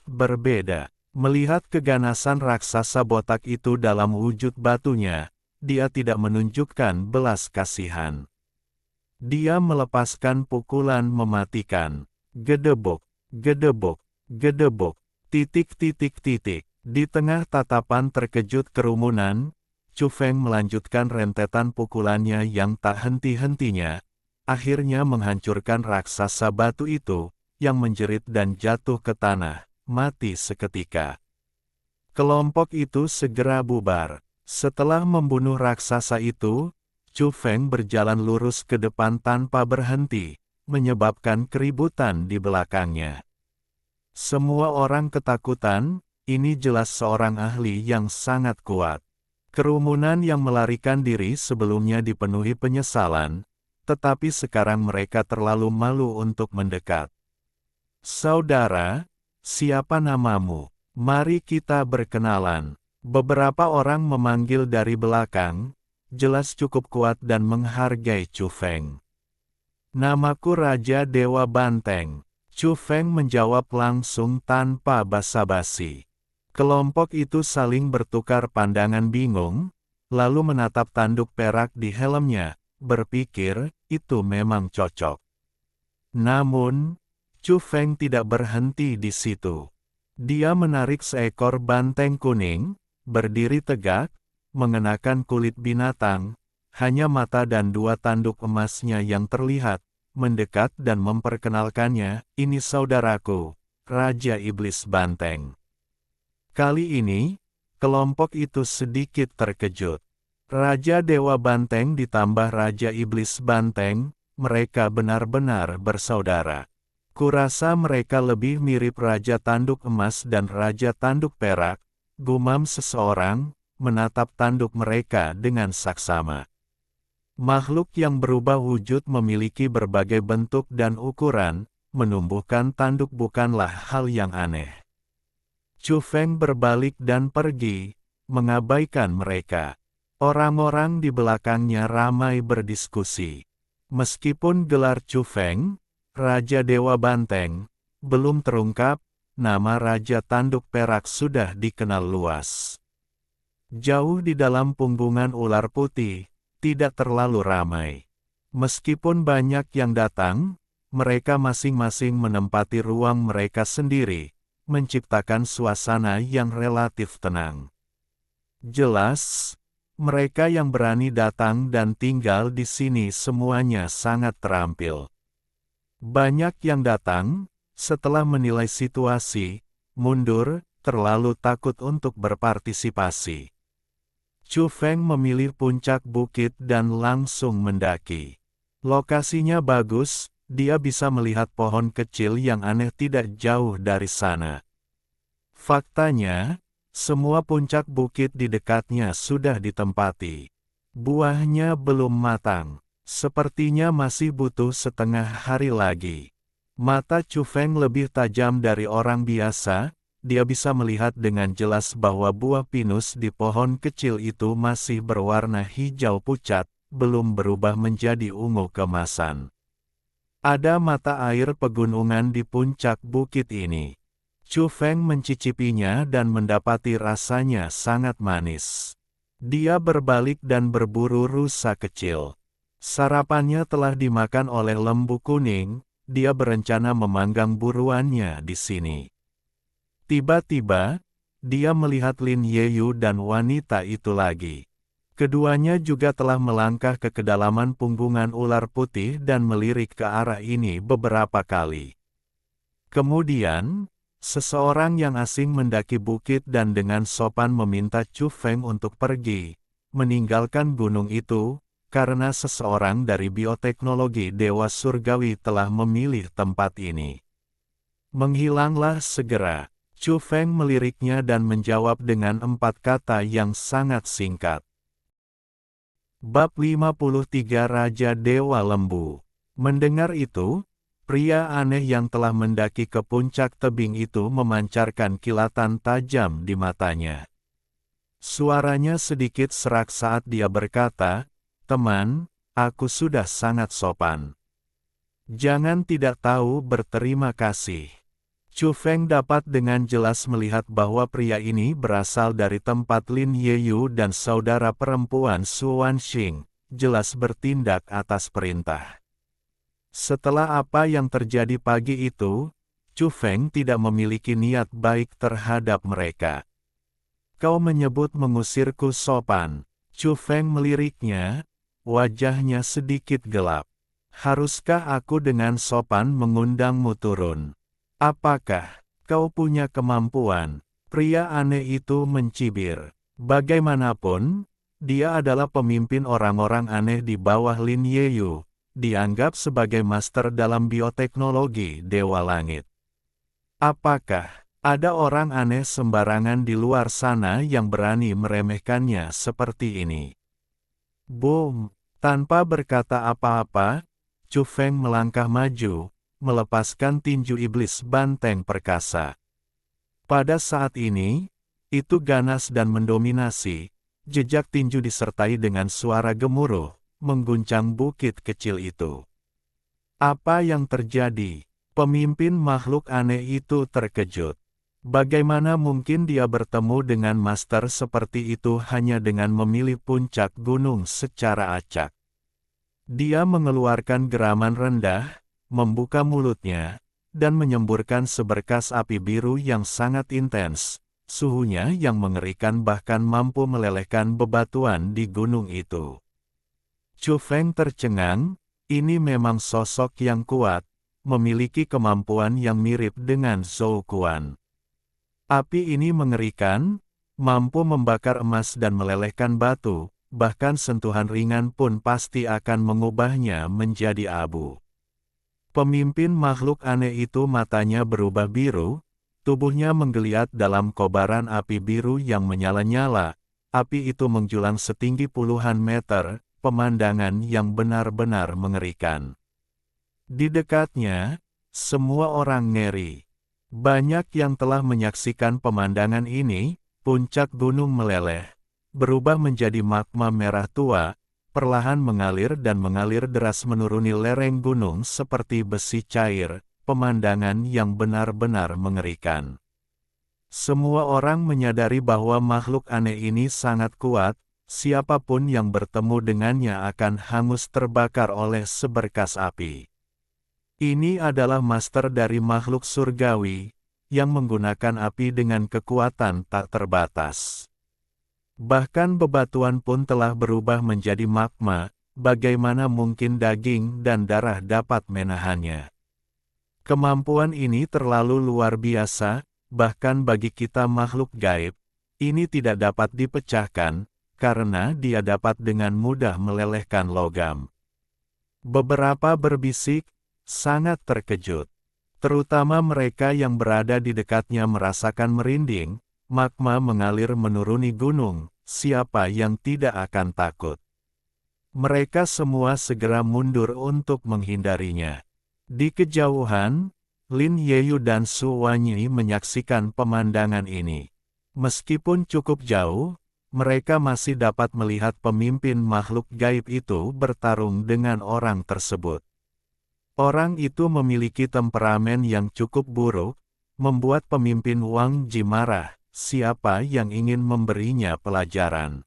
Berbeda. Melihat keganasan raksasa botak itu dalam wujud batunya, dia tidak menunjukkan belas kasihan. Dia melepaskan pukulan mematikan. Gedebok, gedebok, gedebok, titik. Di tengah tatapan terkejut kerumunan, Chu Feng melanjutkan rentetan pukulannya yang tak henti-hentinya, akhirnya menghancurkan raksasa batu itu, yang menjerit dan jatuh ke tanah, mati seketika. Kelompok itu segera bubar. Setelah membunuh raksasa itu, Chu Feng berjalan lurus ke depan tanpa berhenti, menyebabkan keributan di belakangnya. Semua orang ketakutan. Ini jelas seorang ahli yang sangat kuat. Kerumunan yang melarikan diri sebelumnya dipenuhi penyesalan, tetapi sekarang mereka terlalu malu untuk mendekat. Saudara, siapa namamu? Mari kita berkenalan. Beberapa orang memanggil dari belakang, jelas cukup kuat dan menghargai Chu Feng. Namaku Raja Dewa Banteng. Chu Feng menjawab langsung tanpa basa-basi. Kelompok itu saling bertukar pandangan bingung, lalu menatap tanduk perak di helmnya, berpikir, itu memang cocok. Namun, Chu Feng tidak berhenti di situ. Dia menarik seekor banteng kuning, berdiri tegak, mengenakan kulit binatang, hanya mata dan 2 tanduk emasnya yang terlihat, mendekat dan memperkenalkannya, ini saudaraku, Raja Iblis Banteng. Kali ini, kelompok itu sedikit terkejut. Raja Dewa Banteng ditambah Raja Iblis Banteng, mereka benar-benar bersaudara. Kurasa mereka lebih mirip Raja Tanduk Emas dan Raja Tanduk Perak, gumam seseorang, menatap tanduk mereka dengan saksama. Makhluk yang berubah wujud memiliki berbagai bentuk dan ukuran, menumbuhkan tanduk bukanlah hal yang aneh. Chu Feng berbalik dan pergi, mengabaikan mereka. Orang-orang di belakangnya ramai berdiskusi. Meskipun gelar Chu Feng, Raja Dewa Banteng, belum terungkap, nama Raja Tanduk Perak sudah dikenal luas. Jauh di dalam punggungan ular putih, tidak terlalu ramai. Meskipun banyak yang datang, mereka masing-masing menempati ruang mereka sendiri, menciptakan suasana yang relatif tenang. Jelas, mereka yang berani datang dan tinggal di sini semuanya sangat terampil. Banyak yang datang, setelah menilai situasi, mundur, terlalu takut untuk berpartisipasi. Chu Feng memilih puncak bukit dan langsung mendaki. Lokasinya bagus, dia bisa melihat pohon kecil yang aneh tidak jauh dari sana. Faktanya, Semua puncak bukit di dekatnya sudah ditempati. Buahnya belum matang. Sepertinya masih butuh setengah hari lagi. Mata Chu Feng lebih tajam dari orang biasa. Dia bisa melihat dengan jelas bahwa buah pinus di pohon kecil itu masih berwarna hijau pucat, belum berubah menjadi ungu keemasan. Ada mata air pegunungan di puncak bukit ini. Chu Feng mencicipinya dan mendapati rasanya sangat manis. Dia berbalik dan berburu rusa kecil. Sarapannya telah dimakan oleh lembu kuning, dia berencana memanggang buruannya di sini. Tiba-tiba, dia melihat Lin Yeyu dan wanita itu lagi. Keduanya juga telah melangkah ke kedalaman punggungan ular putih dan melirik ke arah ini beberapa kali. Kemudian, seseorang yang asing mendaki bukit dan dengan sopan meminta Chu Feng untuk pergi, meninggalkan gunung itu, karena seseorang dari bioteknologi Dewa Surgawi telah memilih tempat ini. Menghilanglah segera. Chu Feng meliriknya dan menjawab dengan 4 kata yang sangat singkat. Bab 53 Raja Dewa Lembu. Mendengar itu, pria aneh yang telah mendaki ke puncak tebing itu memancarkan kilatan tajam di matanya. Suaranya sedikit serak saat dia berkata, "Teman, aku sudah sangat sopan. Jangan tidak tahu berterima kasih." Chu Feng dapat dengan jelas melihat bahwa pria ini berasal dari tempat Lin Yeyu dan saudara perempuan Su Wanxing, jelas bertindak atas perintah. Setelah apa yang terjadi pagi itu, Chu Feng tidak memiliki niat baik terhadap mereka. "Kau menyebut mengusirku sopan." Chu Feng meliriknya, wajahnya sedikit gelap. "Haruskah aku dengan sopan mengundangmu turun? Apakah kau punya kemampuan?" Pria aneh itu mencibir. Bagaimanapun, dia adalah pemimpin orang-orang aneh di bawah Lin Yeyu, dianggap sebagai master dalam bioteknologi Dewa Langit. Apakah ada orang aneh sembarangan di luar sana yang berani meremehkannya seperti ini? Boom! Tanpa berkata apa-apa, Chu Feng melangkah maju, melepaskan tinju iblis banteng perkasa. Pada saat ini, itu ganas dan mendominasi, jejak tinju disertai dengan suara gemuruh, mengguncang bukit kecil itu. Apa yang terjadi? Pemimpin makhluk aneh itu terkejut. Bagaimana mungkin dia bertemu dengan master seperti itu hanya dengan memilih puncak gunung secara acak? Dia mengeluarkan geraman rendah, membuka mulutnya, dan menyemburkan seberkas api biru yang sangat intens, suhunya yang mengerikan bahkan mampu melelehkan bebatuan di gunung itu. Chu Feng tercengang, ini memang sosok yang kuat, memiliki kemampuan yang mirip dengan Zhou Quan. Api ini mengerikan, mampu membakar emas dan melelehkan batu, bahkan sentuhan ringan pun pasti akan mengubahnya menjadi abu. Pemimpin makhluk aneh itu matanya berubah biru, tubuhnya menggeliat dalam kobaran api biru yang menyala-nyala, api itu menjulang setinggi puluhan meter, pemandangan yang benar-benar mengerikan. Di dekatnya, semua orang ngeri. Banyak yang telah menyaksikan pemandangan ini, puncak gunung meleleh, berubah menjadi magma merah tua, perlahan mengalir dan mengalir deras menuruni lereng gunung seperti besi cair, pemandangan yang benar-benar mengerikan. Semua orang menyadari bahwa makhluk aneh ini sangat kuat, siapapun yang bertemu dengannya akan hangus terbakar oleh seberkas api. Ini adalah master dari makhluk surgawi, yang menggunakan api dengan kekuatan tak terbatas. Bahkan bebatuan pun telah berubah menjadi magma, bagaimana mungkin daging dan darah dapat menahannya? Kemampuan ini terlalu luar biasa, bahkan bagi kita makhluk gaib, ini tidak dapat dipecahkan, karena dia dapat dengan mudah melelehkan logam. Beberapa berbisik, sangat terkejut. Terutama mereka yang berada di dekatnya merasakan merinding, magma mengalir menuruni gunung, siapa yang tidak akan takut? Mereka semua segera mundur untuk menghindarinya. Di kejauhan, Lin Yeyu dan Su Wanyi menyaksikan pemandangan ini. Meskipun cukup jauh, mereka masih dapat melihat pemimpin makhluk gaib itu bertarung dengan orang tersebut. Orang itu memiliki temperamen yang cukup buruk, membuat pemimpin Wang Ji marah. Siapa yang ingin memberinya pelajaran?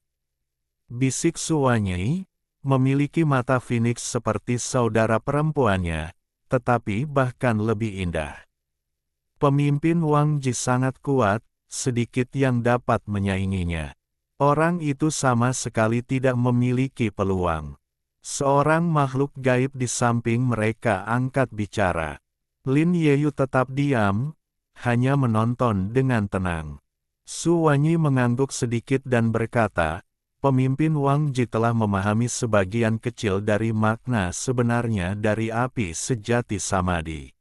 Bisik Su Wanyi, memiliki mata Phoenix seperti saudara perempuannya, tetapi bahkan lebih indah. Pemimpin Wang Ji sangat kuat, sedikit yang dapat menyainginya. Orang itu sama sekali tidak memiliki peluang. Seorang makhluk gaib di samping mereka angkat bicara. Lin Yeyu tetap diam, hanya menonton dengan tenang. Su Wanyi mengangguk sedikit dan berkata, pemimpin Wang Ji telah memahami sebagian kecil dari makna sebenarnya dari api sejati samadhi.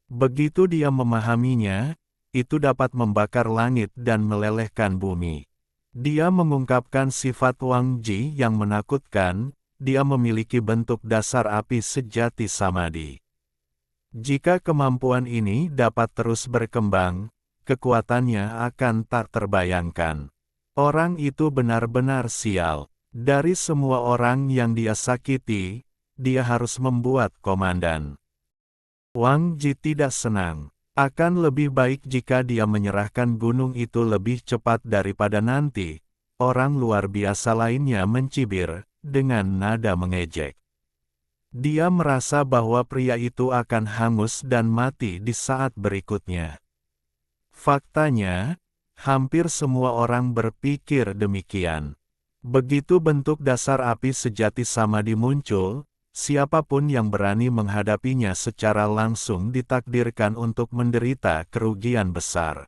Begitu dia memahaminya, itu dapat membakar langit dan melelehkan bumi. Dia mengungkapkan sifat Wang Ji yang menakutkan, dia memiliki bentuk dasar api sejati samadhi. Jika kemampuan ini dapat terus berkembang, kekuatannya akan tak terbayangkan. Orang itu benar-benar sial. Dari semua orang yang dia sakiti, dia harus membuat komandan. Wang Ji tidak senang. Akan lebih baik jika dia menyerahkan gunung itu lebih cepat daripada nanti. Orang luar biasa lainnya mencibir, dengan nada mengejek. Dia merasa bahwa pria itu akan hangus dan mati di saat berikutnya. Faktanya, hampir semua orang berpikir demikian. Begitu bentuk dasar api sejati samadhi muncul, siapapun yang berani menghadapinya secara langsung ditakdirkan untuk menderita kerugian besar.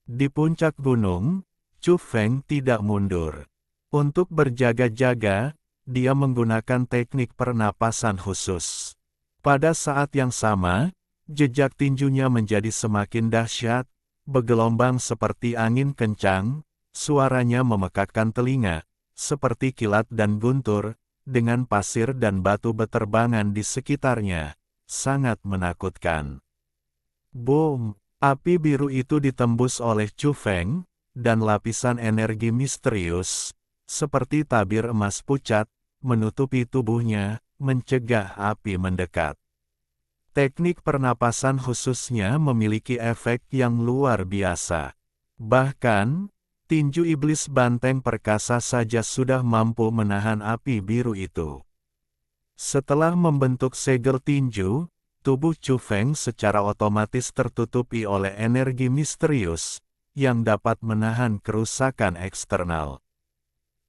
Di puncak gunung, Chu Feng tidak mundur. Untuk berjaga-jaga, dia menggunakan teknik pernapasan khusus. Pada saat yang sama, jejak tinjunya menjadi semakin dahsyat, bergelombang seperti angin kencang, suaranya memekakkan telinga, seperti kilat dan guntur, dengan pasir dan batu beterbangan di sekitarnya, sangat menakutkan. Boom! Api biru itu ditembus oleh Chu Feng, dan lapisan energi misterius, seperti tabir emas pucat, menutupi tubuhnya, mencegah api mendekat. Teknik pernapasan khususnya memiliki efek yang luar biasa. Bahkan, tinju iblis banteng perkasa saja sudah mampu menahan api biru itu. Setelah membentuk segel tinju, tubuh Chu Feng secara otomatis tertutupi oleh energi misterius, yang dapat menahan kerusakan eksternal.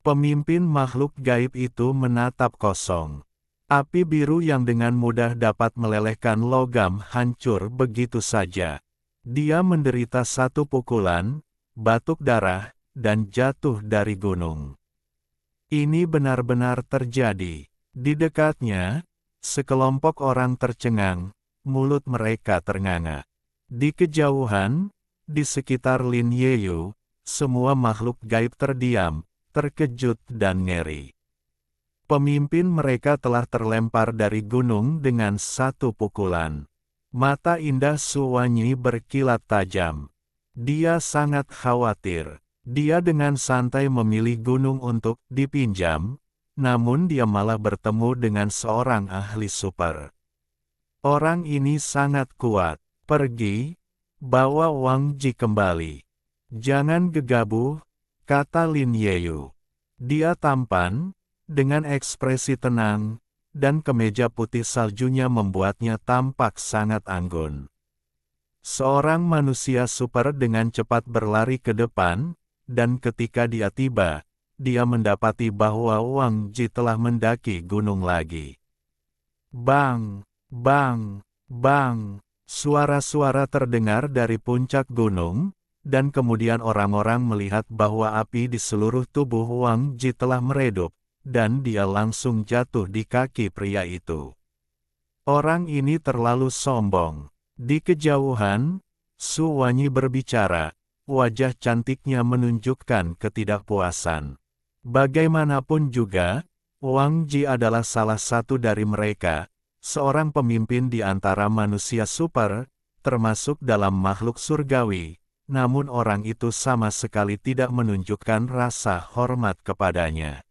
Pemimpin makhluk gaib itu menatap kosong. Api biru yang dengan mudah dapat melelehkan logam hancur begitu saja. Dia menderita satu pukulan, batuk darah, dan jatuh dari gunung. Ini benar-benar terjadi. Di dekatnya, sekelompok orang tercengang, mulut mereka ternganga. Di kejauhan, di sekitar Lin Yeyu, semua makhluk gaib terdiam, terkejut dan ngeri. Pemimpin mereka telah terlempar dari gunung dengan satu pukulan. Mata indah Su Wanyi berkilat tajam. Dia sangat khawatir. Dia dengan santai memilih gunung untuk dipinjam, namun dia malah bertemu dengan seorang ahli super. Orang ini sangat kuat. Pergi, bawa Wang Ji kembali. Jangan gegabah, kata Lin Yeyu. Dia tampan, dengan ekspresi tenang, dan kemeja putih saljunya membuatnya tampak sangat anggun. Seorang manusia super dengan cepat berlari ke depan, dan ketika dia tiba, dia mendapati bahwa Wang Ji telah mendaki gunung lagi. Bang! Bang! Bang! Suara-suara terdengar dari puncak gunung, dan kemudian orang-orang melihat bahwa api di seluruh tubuh Wang Ji telah meredup, dan dia langsung jatuh di kaki pria itu. Orang ini terlalu sombong. Di kejauhan, Su Wanyi berbicara, wajah cantiknya menunjukkan ketidakpuasan. Bagaimanapun juga, Wang Ji adalah salah satu dari mereka, seorang pemimpin di antara manusia super, termasuk dalam makhluk surgawi, namun orang itu sama sekali tidak menunjukkan rasa hormat kepadanya.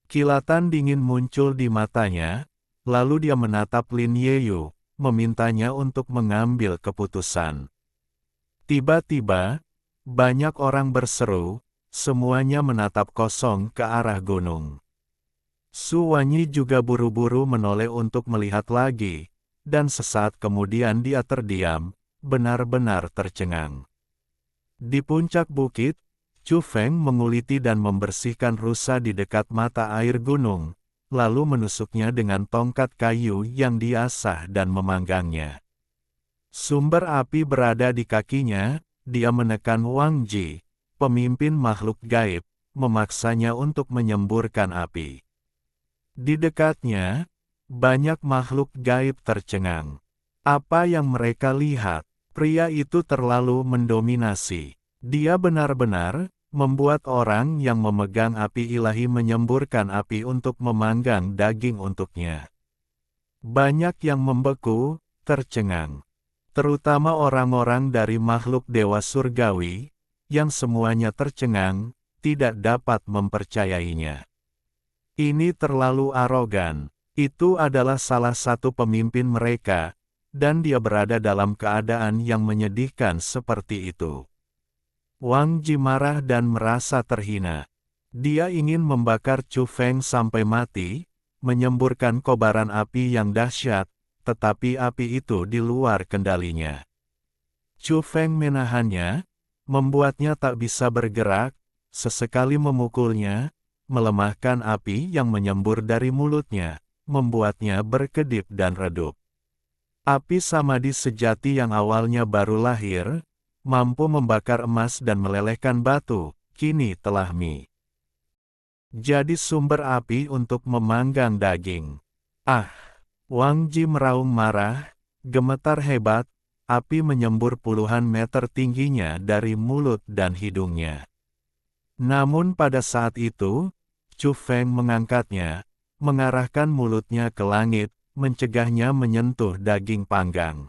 Kilatan dingin muncul di matanya, lalu dia menatap Lin Yeyu, memintanya untuk mengambil keputusan. Tiba-tiba, banyak orang berseru, semuanya menatap kosong ke arah gunung. Su Wanyi juga buru-buru menoleh untuk melihat lagi, dan sesaat kemudian dia terdiam, benar-benar tercengang. Di puncak bukit, Chu Feng menguliti dan membersihkan rusa di dekat mata air gunung, lalu menusuknya dengan tongkat kayu yang diasah dan memanggangnya. Sumber api berada di kakinya, dia menekan Wang Ji, pemimpin makhluk gaib, memaksanya untuk menyemburkan api. Di dekatnya, banyak makhluk gaib tercengang. Apa yang mereka lihat? Pria itu terlalu mendominasi. Dia benar-benar membuat orang yang memegang api ilahi menyemburkan api untuk memanggang daging untuknya. Banyak yang membeku, tercengang. Terutama orang-orang dari makhluk dewa surgawi, yang semuanya tercengang, tidak dapat mempercayainya. Ini terlalu arogan. Itu adalah salah satu pemimpin mereka, dan dia berada dalam keadaan yang menyedihkan seperti itu. Wang Ji marah dan merasa terhina. Dia ingin membakar Chu Feng sampai mati, menyemburkan kobaran api yang dahsyat, tetapi api itu di luar kendalinya. Chu Feng menahannya, membuatnya tak bisa bergerak, sesekali memukulnya, melemahkan api yang menyembur dari mulutnya, membuatnya berkedip dan redup. Api samadhi sejati yang awalnya baru lahir, mampu membakar emas dan melelehkan batu, kini telah jadi sumber api untuk memanggang daging. Ah! Wang Ji meraung marah, gemetar hebat, api menyembur puluhan meter tingginya dari mulut dan hidungnya. Namun pada saat itu, Chu Feng mengangkatnya, mengarahkan mulutnya ke langit, mencegahnya menyentuh daging panggang.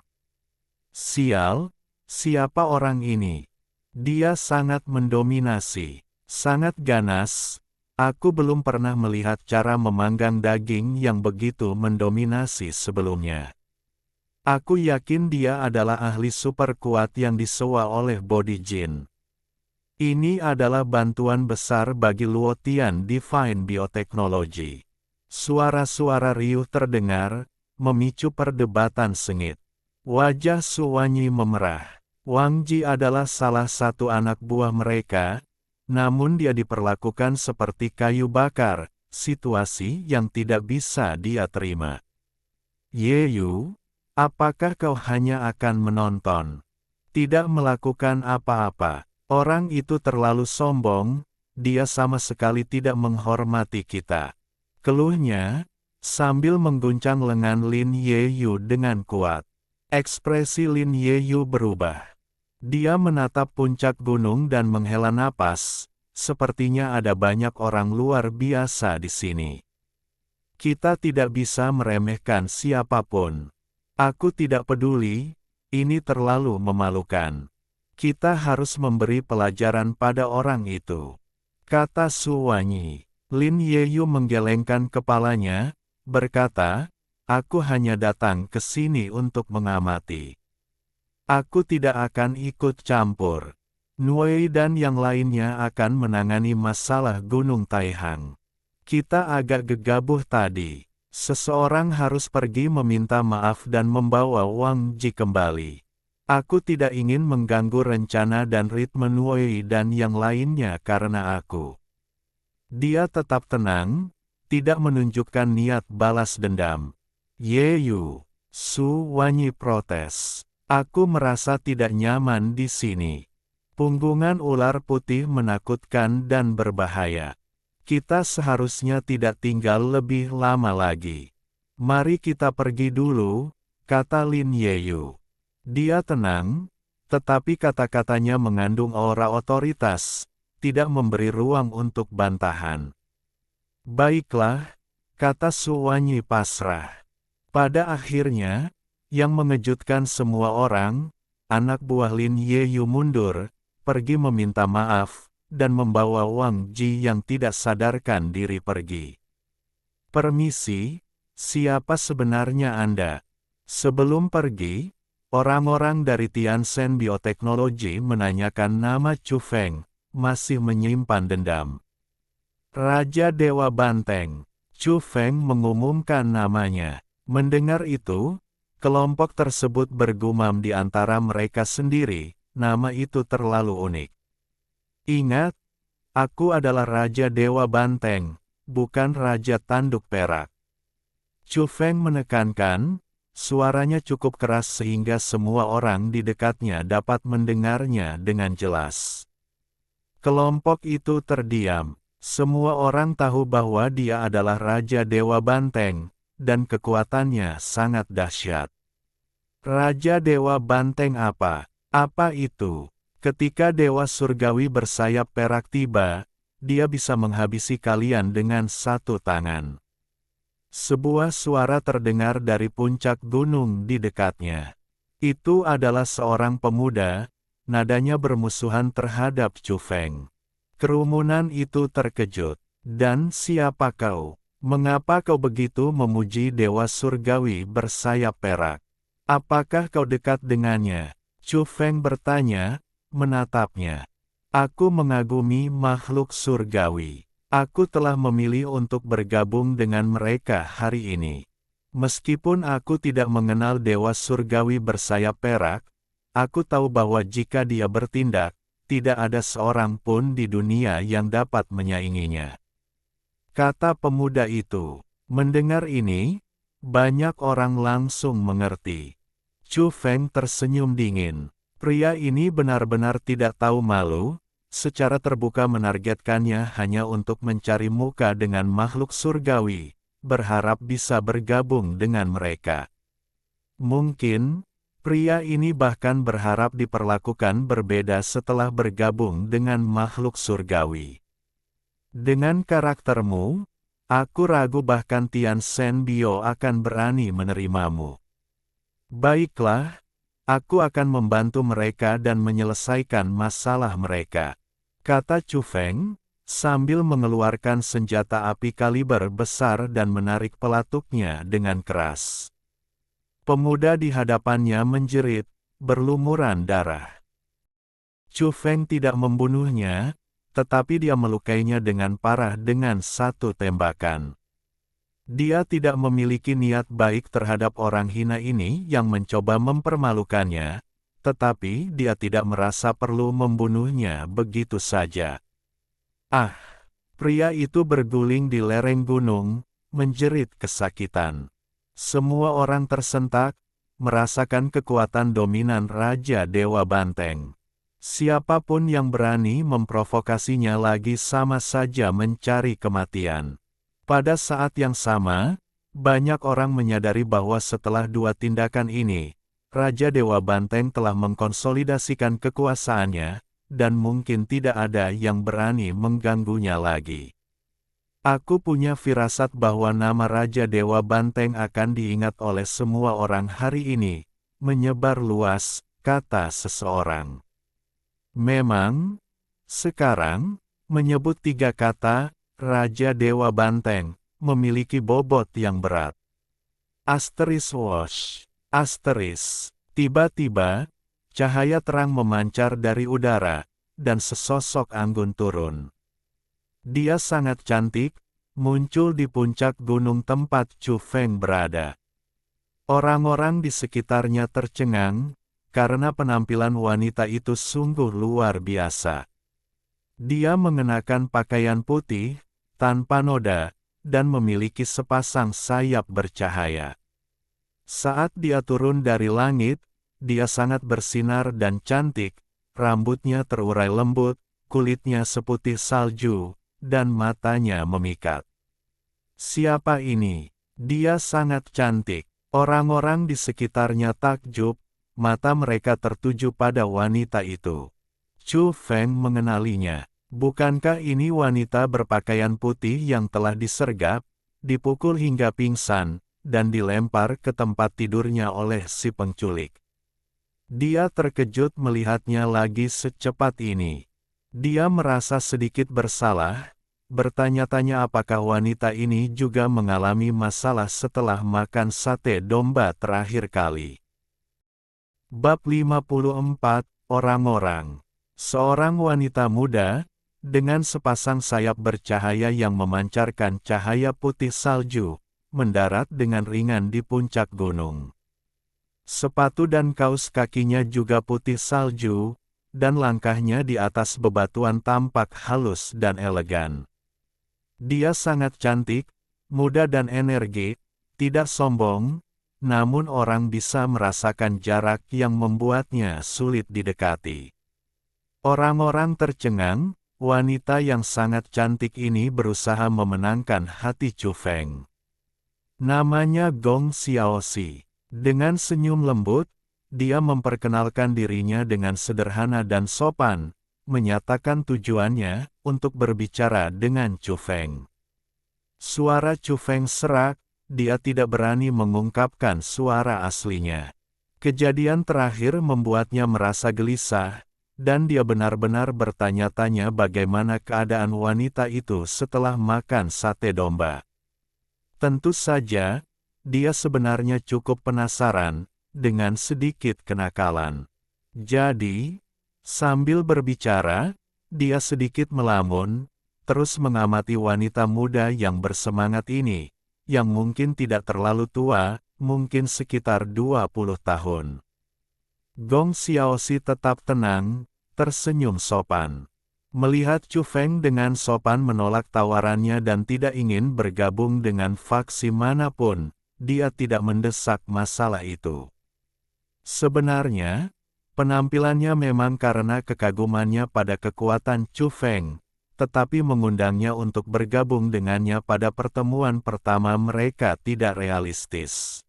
Sial, siapa orang ini? Dia sangat mendominasi, sangat ganas. Aku belum pernah melihat cara memanggang daging yang begitu mendominasi sebelumnya. Aku yakin dia adalah ahli super kuat yang disewa oleh Body Jin. Ini adalah bantuan besar bagi Luotian Divine Biotechnology. Suara-suara riuh terdengar, memicu perdebatan sengit. Wajah Su Wanyi memerah. Wang Ji adalah salah satu anak buah mereka, namun dia diperlakukan seperti kayu bakar, situasi yang tidak bisa dia terima. Yeyu, apakah kau hanya akan menonton? Tidak melakukan apa-apa. Orang itu terlalu sombong, dia sama sekali tidak menghormati kita. Keluhnya, sambil mengguncang lengan Lin Yeyu dengan kuat. Ekspresi Lin Yeyu berubah. Dia menatap puncak gunung dan menghela napas, sepertinya ada banyak orang luar biasa di sini. Kita tidak bisa meremehkan siapapun. Aku tidak peduli, ini terlalu memalukan. Kita harus memberi pelajaran pada orang itu, kata Su Wanyi. Lin Yeyu menggelengkan kepalanya, berkata, aku hanya datang ke sini untuk mengamati. Aku tidak akan ikut campur. Nuei dan yang lainnya akan menangani masalah Gunung Taihang. Kita agak gegabah tadi. Seseorang harus pergi meminta maaf dan membawa Wang Ji kembali. Aku tidak ingin mengganggu rencana dan ritme Nuei dan yang lainnya karena aku. Dia tetap tenang, tidak menunjukkan niat balas dendam. Yeyu, Su Wanyi protes. Aku merasa tidak nyaman di sini. Punggungan ular putih menakutkan dan berbahaya. Kita seharusnya tidak tinggal lebih lama lagi. Mari kita pergi dulu, kata Lin Yeyu. Dia tenang, Tetapi kata-katanya mengandung aura otoritas, tidak memberi ruang untuk bantahan. Baiklah, kata Su Wanyi pasrah. Pada akhirnya, yang mengejutkan semua orang, anak buah Lin Yeyu mundur, pergi meminta maaf, dan membawa Wang Ji yang tidak sadarkan diri pergi. Permisi, siapa sebenarnya Anda? Sebelum pergi, orang-orang dari Tiansen Bioteknologi menanyakan nama Chu Feng, masih menyimpan dendam. Raja Dewa Banteng, Chu Feng mengumumkan namanya. Mendengar itu, kelompok tersebut bergumam di antara mereka sendiri, nama itu terlalu unik. Ingat, aku adalah Raja Dewa Banteng, bukan Raja Tanduk Perak. Chu Feng menekankan, suaranya cukup keras sehingga semua orang di dekatnya dapat mendengarnya dengan jelas. Kelompok itu terdiam. Semua orang tahu bahwa dia adalah Raja Dewa Banteng, dan kekuatannya sangat dahsyat. Raja Dewa Banteng apa? Apa itu? Ketika Dewa Surgawi bersayap perak tiba, dia bisa menghabisi kalian dengan satu tangan. Sebuah suara terdengar dari puncak gunung di dekatnya. Itu adalah seorang pemuda, nadanya bermusuhan terhadap Chu Feng. Kerumunan itu terkejut. Dan siapa kau? Mengapa kau begitu memuji Dewa Surgawi bersayap perak? Apakah kau dekat dengannya? Chu Feng bertanya, menatapnya. Aku mengagumi makhluk surgawi. Aku telah memilih untuk bergabung dengan mereka hari ini. Meskipun aku tidak mengenal Dewa Surgawi bersayap perak, aku tahu bahwa jika dia bertindak, tidak ada seorang pun di dunia yang dapat menyainginya. Kata pemuda itu. Mendengar ini, banyak orang langsung mengerti. Chu Feng tersenyum dingin. Pria ini benar-benar tidak tahu malu, secara terbuka menargetkannya hanya untuk mencari muka dengan makhluk surgawi, berharap bisa bergabung dengan mereka. Mungkin, pria ini bahkan berharap diperlakukan berbeda setelah bergabung dengan makhluk surgawi. Dengan karaktermu, aku ragu bahkan Tiansen Bio akan berani menerimamu. Baiklah, aku akan membantu mereka dan menyelesaikan masalah mereka, kata Chu Feng, sambil mengeluarkan senjata api kaliber besar dan menarik pelatuknya dengan keras. Pemuda di hadapannya menjerit, berlumuran darah. Chu Feng tidak membunuhnya, tetapi dia melukainya dengan parah dengan satu tembakan. Dia tidak memiliki niat baik terhadap orang hina ini yang mencoba mempermalukannya, tetapi dia tidak merasa perlu membunuhnya begitu saja. Ah! Pria itu berguling di lereng gunung, menjerit kesakitan. Semua orang tersentak, merasakan kekuatan dominan Raja Dewa Banteng. Siapapun yang berani memprovokasinya lagi sama saja mencari kematian. Pada saat yang sama, banyak orang menyadari bahwa setelah dua tindakan ini, Raja Dewa Banteng telah mengkonsolidasikan kekuasaannya, dan mungkin tidak ada yang berani mengganggunya lagi. Aku punya firasat bahwa nama Raja Dewa Banteng akan diingat oleh semua orang hari ini, menyebar luas, kata seseorang. Memang, sekarang, menyebut tiga kata, Raja Dewa Banteng, memiliki bobot yang berat. Asteris wash. Asteris. Tiba-tiba, cahaya terang memancar dari udara, dan sesosok anggun turun. Dia sangat cantik, muncul di puncak gunung tempat Chu Feng berada. Orang-orang di sekitarnya tercengang, karena penampilan wanita itu sungguh luar biasa. Dia mengenakan pakaian putih, tanpa noda, dan memiliki sepasang sayap bercahaya. Saat dia turun dari langit, dia sangat bersinar dan cantik, rambutnya terurai lembut, kulitnya seputih salju, dan matanya memikat. Siapa ini? Dia sangat cantik. Orang-orang di sekitarnya takjub, mata mereka tertuju pada wanita itu. Chu Feng mengenalinya. Bukankah ini wanita berpakaian putih yang telah disergap, dipukul hingga pingsan, dan dilempar ke tempat tidurnya oleh si penculik? Dia terkejut melihatnya lagi secepat ini. Dia merasa sedikit bersalah, bertanya-tanya apakah wanita ini juga mengalami masalah setelah makan sate domba terakhir kali. Bab 54, Orang-orang. Seorang wanita muda, dengan sepasang sayap bercahaya yang memancarkan cahaya putih salju, mendarat dengan ringan di puncak gunung. Sepatu dan kaus kakinya juga putih salju, dan langkahnya di atas bebatuan tampak halus dan elegan. Dia sangat cantik, muda dan energi, tidak sombong, namun orang bisa merasakan jarak yang membuatnya sulit didekati. Orang-orang tercengang, wanita yang sangat cantik ini berusaha memenangkan hati Chu Feng. Namanya Gong Xiaoxi. Dengan senyum lembut, dia memperkenalkan dirinya dengan sederhana dan sopan, menyatakan tujuannya untuk berbicara dengan Chu Feng. Suara Chu Feng serak, dia tidak berani mengungkapkan suara aslinya. Kejadian terakhir membuatnya merasa gelisah, dan dia benar-benar bertanya-tanya bagaimana keadaan wanita itu setelah makan sate domba. Tentu saja, dia sebenarnya cukup penasaran, dengan sedikit kenakalan. Jadi, sambil berbicara, dia sedikit melamun, terus mengamati wanita muda yang bersemangat ini, yang mungkin tidak terlalu tua, mungkin sekitar 20 tahun. Gong Xiaoxi tetap tenang, tersenyum sopan. Melihat Chu Feng dengan sopan menolak tawarannya dan tidak ingin bergabung dengan faksi manapun, dia tidak mendesak masalah itu. Sebenarnya, penampilannya memang karena kekagumannya pada kekuatan Chu Feng, tetapi mengundangnya untuk bergabung dengannya pada pertemuan pertama mereka tidak realistis.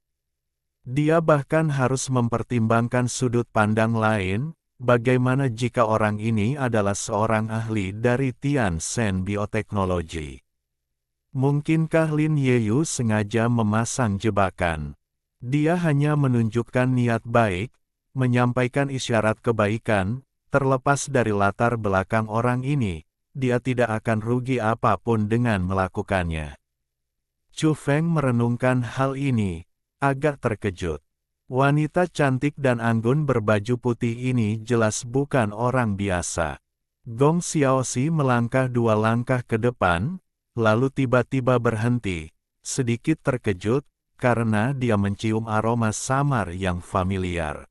Dia bahkan harus mempertimbangkan sudut pandang lain, bagaimana jika orang ini adalah seorang ahli dari Tian Shen Bioteknologi. Mungkinkah Lin Yeyu sengaja memasang jebakan? Dia hanya menunjukkan niat baik, menyampaikan isyarat kebaikan, terlepas dari latar belakang orang ini, dia tidak akan rugi apapun dengan melakukannya. Chu Feng merenungkan hal ini, agak terkejut. Wanita cantik dan anggun berbaju putih ini jelas bukan orang biasa. Gong Xiaoxi melangkah 2 langkah ke depan, lalu tiba-tiba berhenti, sedikit terkejut, karena dia mencium aroma samar yang familiar.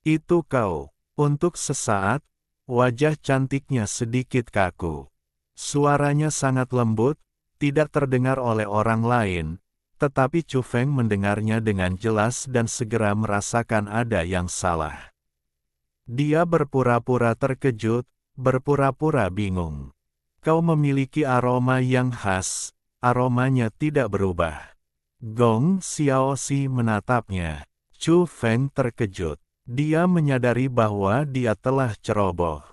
Itu kau. Untuk sesaat, wajah cantiknya sedikit kaku. Suaranya sangat lembut, tidak terdengar oleh orang lain, tetapi Chu Feng mendengarnya dengan jelas dan segera merasakan ada yang salah. Dia berpura-pura terkejut, berpura-pura bingung. Kau memiliki aroma yang khas, aromanya tidak berubah. Gong Xiaoxi menatapnya. Chu Feng terkejut. Dia menyadari bahwa dia telah ceroboh.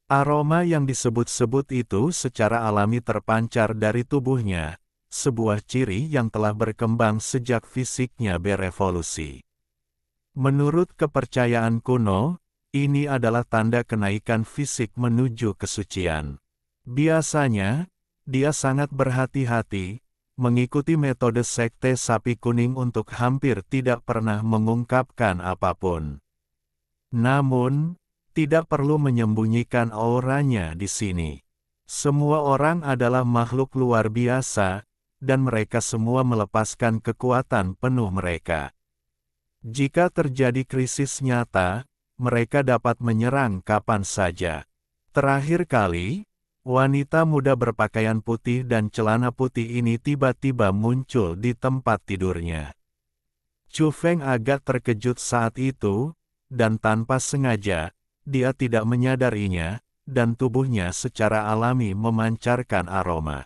Aroma yang disebut-sebut itu secara alami terpancar dari tubuhnya, sebuah ciri yang telah berkembang sejak fisiknya berevolusi. Menurut kepercayaan kuno, ini adalah tanda kenaikan fisik menuju kesucian. Biasanya, dia sangat berhati-hati, mengikuti metode sekte sapi kuning untuk hampir tidak pernah mengungkapkan apapun. Namun, tidak perlu menyembunyikan auranya di sini. Semua orang adalah makhluk luar biasa, dan mereka semua melepaskan kekuatan penuh mereka. Jika terjadi krisis nyata, mereka dapat menyerang kapan saja. Terakhir kali, wanita muda berpakaian putih dan celana putih ini tiba-tiba muncul di tempat tidurnya. Chu Feng agak terkejut saat itu, dan tanpa sengaja, dia tidak menyadarinya, dan tubuhnya secara alami memancarkan aroma.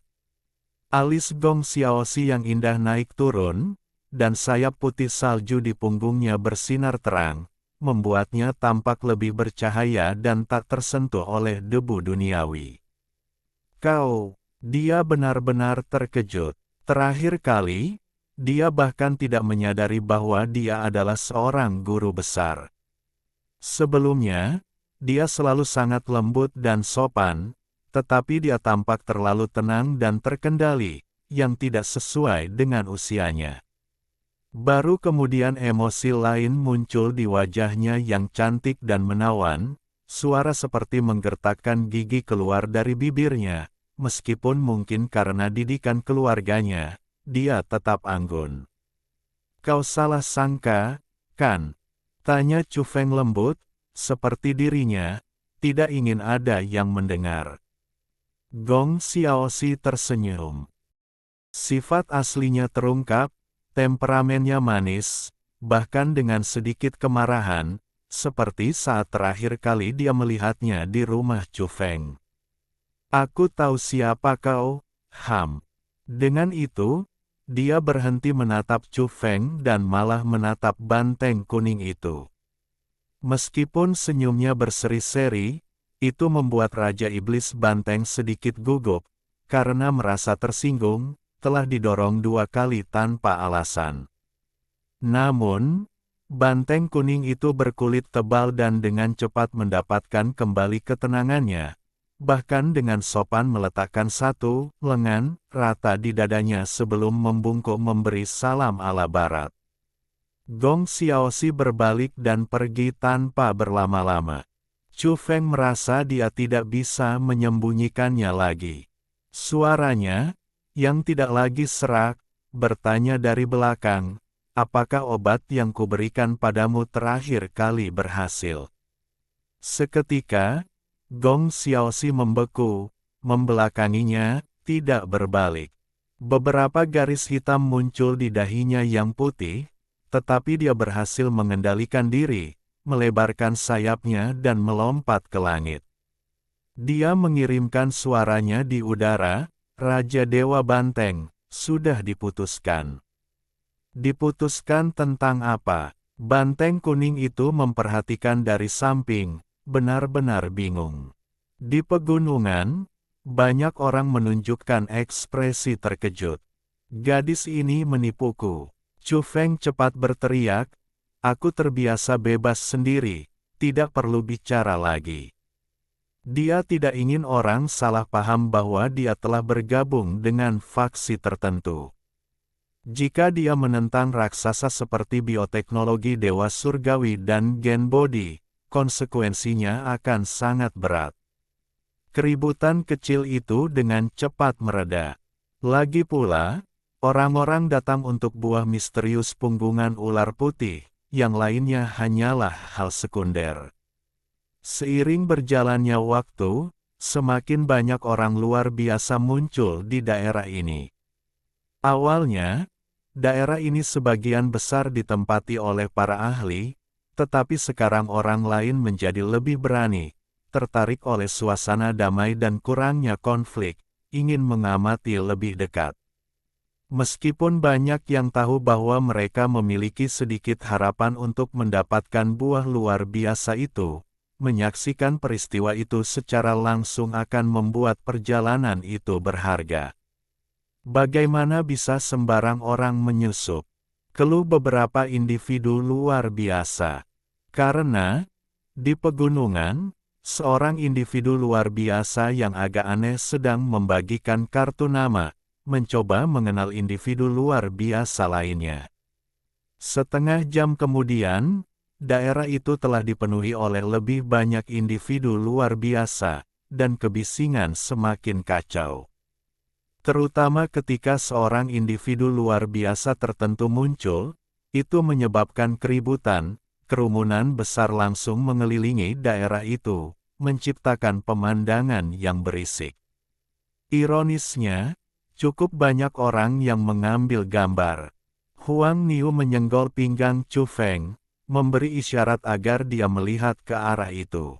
Alis Gong Xiaoxi yang indah naik turun, dan sayap putih salju di punggungnya bersinar terang, membuatnya tampak lebih bercahaya dan tak tersentuh oleh debu duniawi. Kau, dia benar-benar terkejut. Terakhir kali, dia bahkan tidak menyadari bahwa dia adalah seorang guru besar. Sebelumnya, dia selalu sangat lembut dan sopan, tetapi dia tampak terlalu tenang dan terkendali, yang tidak sesuai dengan usianya. Baru kemudian emosi lain muncul di wajahnya yang cantik dan menawan, suara seperti menggertakkan gigi keluar dari bibirnya, meskipun mungkin karena didikan keluarganya, dia tetap anggun. Kau salah sangka, kan? Tanya Chu Feng lembut, seperti dirinya, tidak ingin ada yang mendengar. Gong Xiaoxi tersenyum. Sifat aslinya terungkap, temperamennya manis, bahkan dengan sedikit kemarahan, seperti saat terakhir kali dia melihatnya di rumah Chu Feng. Aku tahu siapa kau, Ham. Dengan itu, dia berhenti menatap Chu Feng dan malah menatap banteng kuning itu. Meskipun senyumnya berseri-seri, itu membuat Raja Iblis Banteng sedikit gugup, karena merasa tersinggung, telah didorong 2 kali tanpa alasan. Namun, banteng kuning itu berkulit tebal dan dengan cepat mendapatkan kembali ketenangannya, bahkan dengan sopan meletakkan 1 lengan rata di dadanya sebelum membungkuk memberi salam ala barat. Gong Xiaoxi berbalik dan pergi tanpa berlama-lama. Chu Feng merasa dia tidak bisa menyembunyikannya lagi. Suaranya, yang tidak lagi serak, bertanya dari belakang, apakah obat yang kuberikan padamu terakhir kali berhasil? Seketika, Gong Xiaoxi membeku, membelakanginya, tidak berbalik. Beberapa garis hitam muncul di dahinya yang putih, tetapi dia berhasil mengendalikan diri, melebarkan sayapnya dan melompat ke langit. Dia mengirimkan suaranya di udara, Raja Dewa Banteng, sudah diputuskan. Diputuskan tentang apa? Banteng kuning itu memperhatikan dari samping, benar-benar bingung. Di pegunungan, banyak orang menunjukkan ekspresi terkejut. Gadis ini menipuku. Chu Feng cepat berteriak, aku terbiasa bebas sendiri, tidak perlu bicara lagi. Dia tidak ingin orang salah paham bahwa dia telah bergabung dengan faksi tertentu. Jika dia menentang raksasa seperti bioteknologi Dewa Surgawi dan Gen Body, konsekuensinya akan sangat berat. Keributan kecil itu dengan cepat mereda. Lagi pula, orang-orang datang untuk buah misterius punggungan ular putih, yang lainnya hanyalah hal sekunder. Seiring berjalannya waktu, semakin banyak orang luar biasa muncul di daerah ini. Awalnya, daerah ini sebagian besar ditempati oleh para ahli, tetapi sekarang orang lain menjadi lebih berani, tertarik oleh suasana damai dan kurangnya konflik, ingin mengamati lebih dekat. Meskipun banyak yang tahu bahwa mereka memiliki sedikit harapan untuk mendapatkan buah luar biasa itu, menyaksikan peristiwa itu secara langsung akan membuat perjalanan itu berharga. Bagaimana bisa sembarang orang menyusup? Keluh beberapa individu luar biasa. Karena, di pegunungan, seorang individu luar biasa yang agak aneh sedang membagikan kartu nama, mencoba mengenal individu luar biasa lainnya. Setengah jam kemudian, daerah itu telah dipenuhi oleh lebih banyak individu luar biasa, dan kebisingan semakin kacau. Terutama ketika seorang individu luar biasa tertentu muncul, itu menyebabkan keributan, kerumunan besar langsung mengelilingi daerah itu, menciptakan pemandangan yang berisik. Ironisnya, cukup banyak orang yang mengambil gambar. Huang Niu menyenggol pinggang Chu Feng, memberi isyarat agar dia melihat ke arah itu.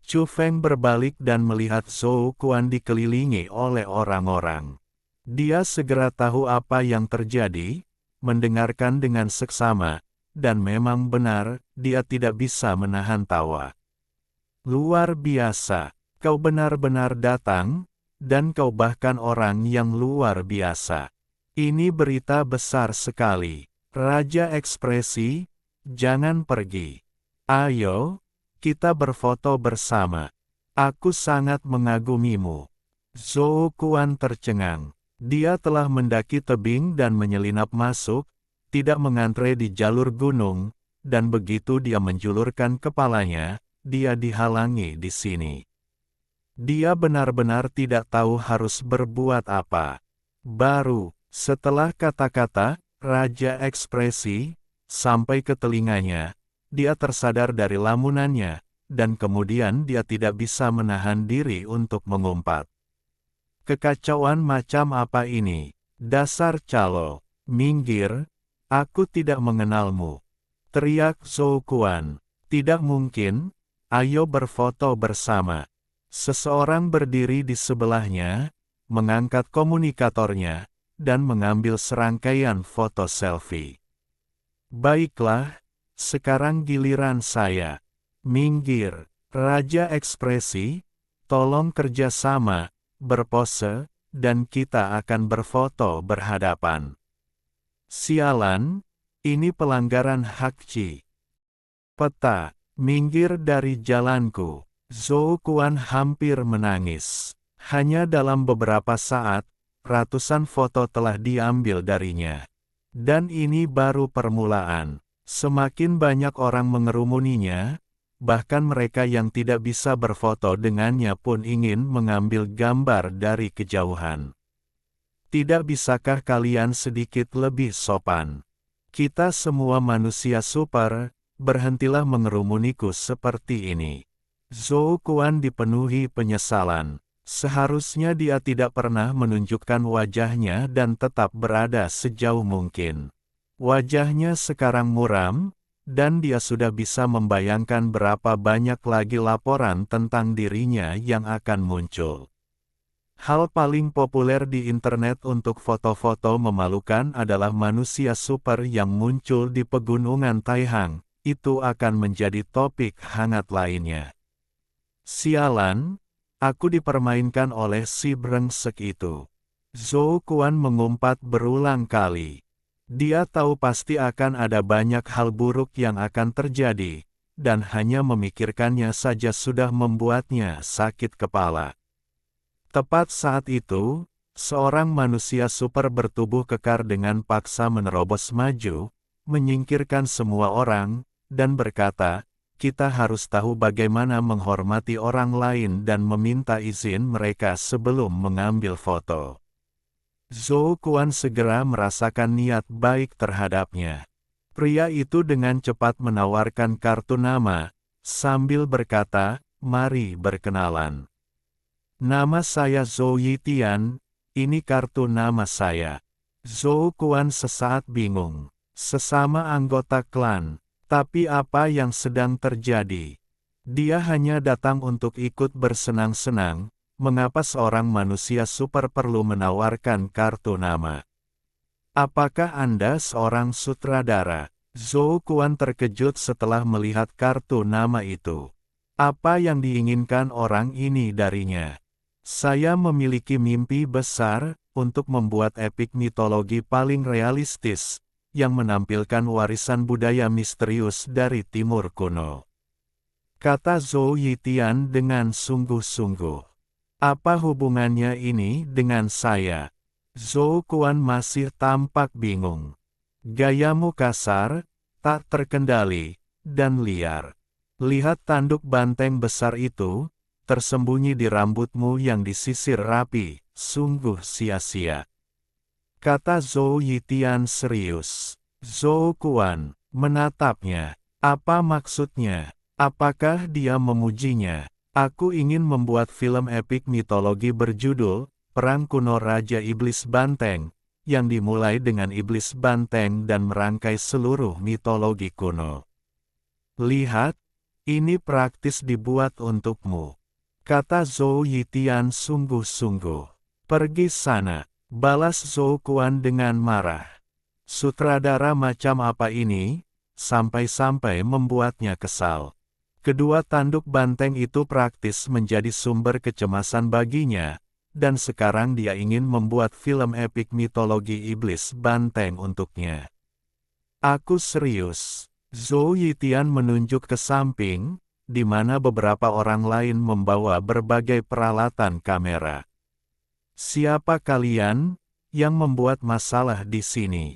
Chu Feng berbalik dan melihat Zhou Quan dikelilingi oleh orang-orang. Dia segera tahu apa yang terjadi, mendengarkan dengan seksama, dan memang benar, dia tidak bisa menahan tawa. Luar biasa, kau benar-benar datang, dan kau bahkan orang yang luar biasa. Ini berita besar sekali. Raja Ekspresi, jangan pergi. Ayo, kita berfoto bersama. Aku sangat mengagumimu. Zhou Kuan tercengang. Dia telah mendaki tebing dan menyelinap masuk, tidak mengantre di jalur gunung, dan begitu dia menjulurkan kepalanya, dia dihalangi di sini. Dia benar-benar tidak tahu harus berbuat apa. Baru, setelah kata-kata, Raja Ekspresi, sampai ke telinganya, dia tersadar dari lamunannya, dan kemudian dia tidak bisa menahan diri untuk mengumpat. Kekacauan macam apa ini? Dasar calo, minggir, aku tidak mengenalmu. Teriak Zhou Kuan. Tidak mungkin, ayo berfoto bersama. Seseorang berdiri di sebelahnya, mengangkat komunikatornya, dan mengambil serangkaian foto selfie. Baiklah, sekarang giliran saya. Minggir, Raja Ekspresi, tolong kerjasama, berpose, dan kita akan berfoto berhadapan. Sialan, ini pelanggaran hak Ci. Peta, minggir dari jalanku. Zhou Kuan hampir menangis. Hanya dalam beberapa saat, ratusan foto telah diambil darinya. Dan ini baru permulaan. Semakin banyak orang mengerumuninya, bahkan mereka yang tidak bisa berfoto dengannya pun ingin mengambil gambar dari kejauhan. Tidak bisakah kalian sedikit lebih sopan? Kita semua manusia super, berhentilah mengerumuniku seperti ini. Zhou Kuan dipenuhi penyesalan. Seharusnya dia tidak pernah menunjukkan wajahnya dan tetap berada sejauh mungkin. Wajahnya sekarang muram, dan dia sudah bisa membayangkan berapa banyak lagi laporan tentang dirinya yang akan muncul. Hal paling populer di internet untuk foto-foto memalukan adalah manusia super yang muncul di pegunungan Taihang. Itu akan menjadi topik hangat lainnya. Sialan, aku dipermainkan oleh si brengsek itu. Zhou Kuan mengumpat berulang kali. Dia tahu pasti akan ada banyak hal buruk yang akan terjadi, dan hanya memikirkannya saja sudah membuatnya sakit kepala. Tepat saat itu, seorang manusia super bertubuh kekar dengan paksa menerobos maju, menyingkirkan semua orang, dan berkata, kita harus tahu bagaimana menghormati orang lain dan meminta izin mereka sebelum mengambil foto. Zhou Kuan segera merasakan niat baik terhadapnya. Pria itu dengan cepat menawarkan kartu nama, sambil berkata, mari berkenalan. Nama saya Zhou Yitian, ini kartu nama saya. Zhou Kuan sesaat bingung. Sesama anggota klan. Tapi apa yang sedang terjadi? Dia hanya datang untuk ikut bersenang-senang, mengapa seorang manusia super perlu menawarkan kartu nama? Apakah Anda seorang sutradara? Zhou Kuan terkejut setelah melihat kartu nama itu. Apa yang diinginkan orang ini darinya? Saya memiliki mimpi besar, untuk membuat epik mitologi paling realistis, yang menampilkan warisan budaya misterius dari Timur Kuno. Kata Zhou Yitian dengan sungguh-sungguh. Apa hubungannya ini dengan saya? Zhou Kuan masih tampak bingung. Gayamu kasar, tak terkendali, dan liar. Lihat tanduk banteng besar itu, tersembunyi di rambutmu yang disisir rapi, sungguh sia-sia. Kata Zhou Yitian serius. Zhou Kuan menatapnya. Apa maksudnya? Apakah dia memujinya? Aku ingin membuat film epik mitologi berjudul Perang Kuno Raja Iblis Banteng, yang dimulai dengan Iblis Banteng dan merangkai seluruh mitologi kuno. Lihat, ini praktis dibuat untukmu. Kata Zhou Yitian sungguh-sungguh. Pergi sana. Balas Zhou Kuan dengan marah. Sutradara macam apa ini? sampai-sampai membuatnya kesal. Kedua tanduk banteng itu praktis menjadi sumber kecemasan baginya, dan sekarang dia ingin membuat film epik mitologi iblis banteng untuknya. Aku serius. Zhou Yitian menunjuk ke samping, di mana beberapa orang lain membawa berbagai peralatan kamera. Siapa kalian yang membuat masalah di sini?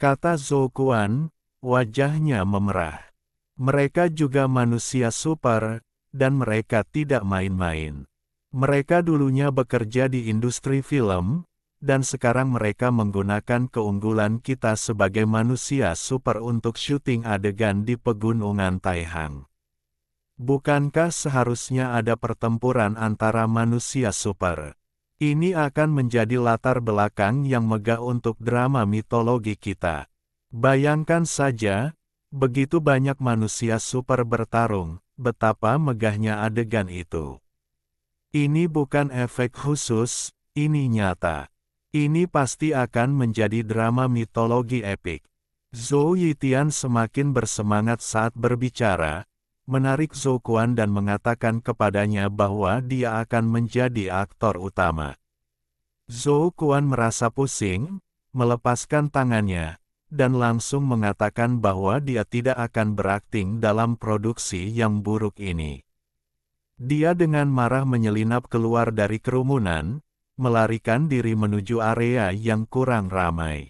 Kata Zhou Kuan, wajahnya memerah. Mereka juga manusia super, dan mereka tidak main-main. Mereka dulunya bekerja di industri film, dan sekarang mereka menggunakan keunggulan kita sebagai manusia super untuk syuting adegan di pegunungan Taihang. Bukankah seharusnya ada pertempuran antara manusia super? Ini akan menjadi latar belakang yang megah untuk drama mitologi kita. Bayangkan saja, begitu banyak manusia super bertarung, betapa megahnya adegan itu. Ini bukan efek khusus, ini nyata. Ini pasti akan menjadi drama mitologi epik. Zhou Yitian semakin bersemangat saat berbicara, menarik Zhou Kuan dan mengatakan kepadanya bahwa dia akan menjadi aktor utama. Zhou Kuan merasa pusing, melepaskan tangannya, dan langsung mengatakan bahwa dia tidak akan berakting dalam produksi yang buruk ini. Dia dengan marah menyelinap keluar dari kerumunan, melarikan diri menuju area yang kurang ramai.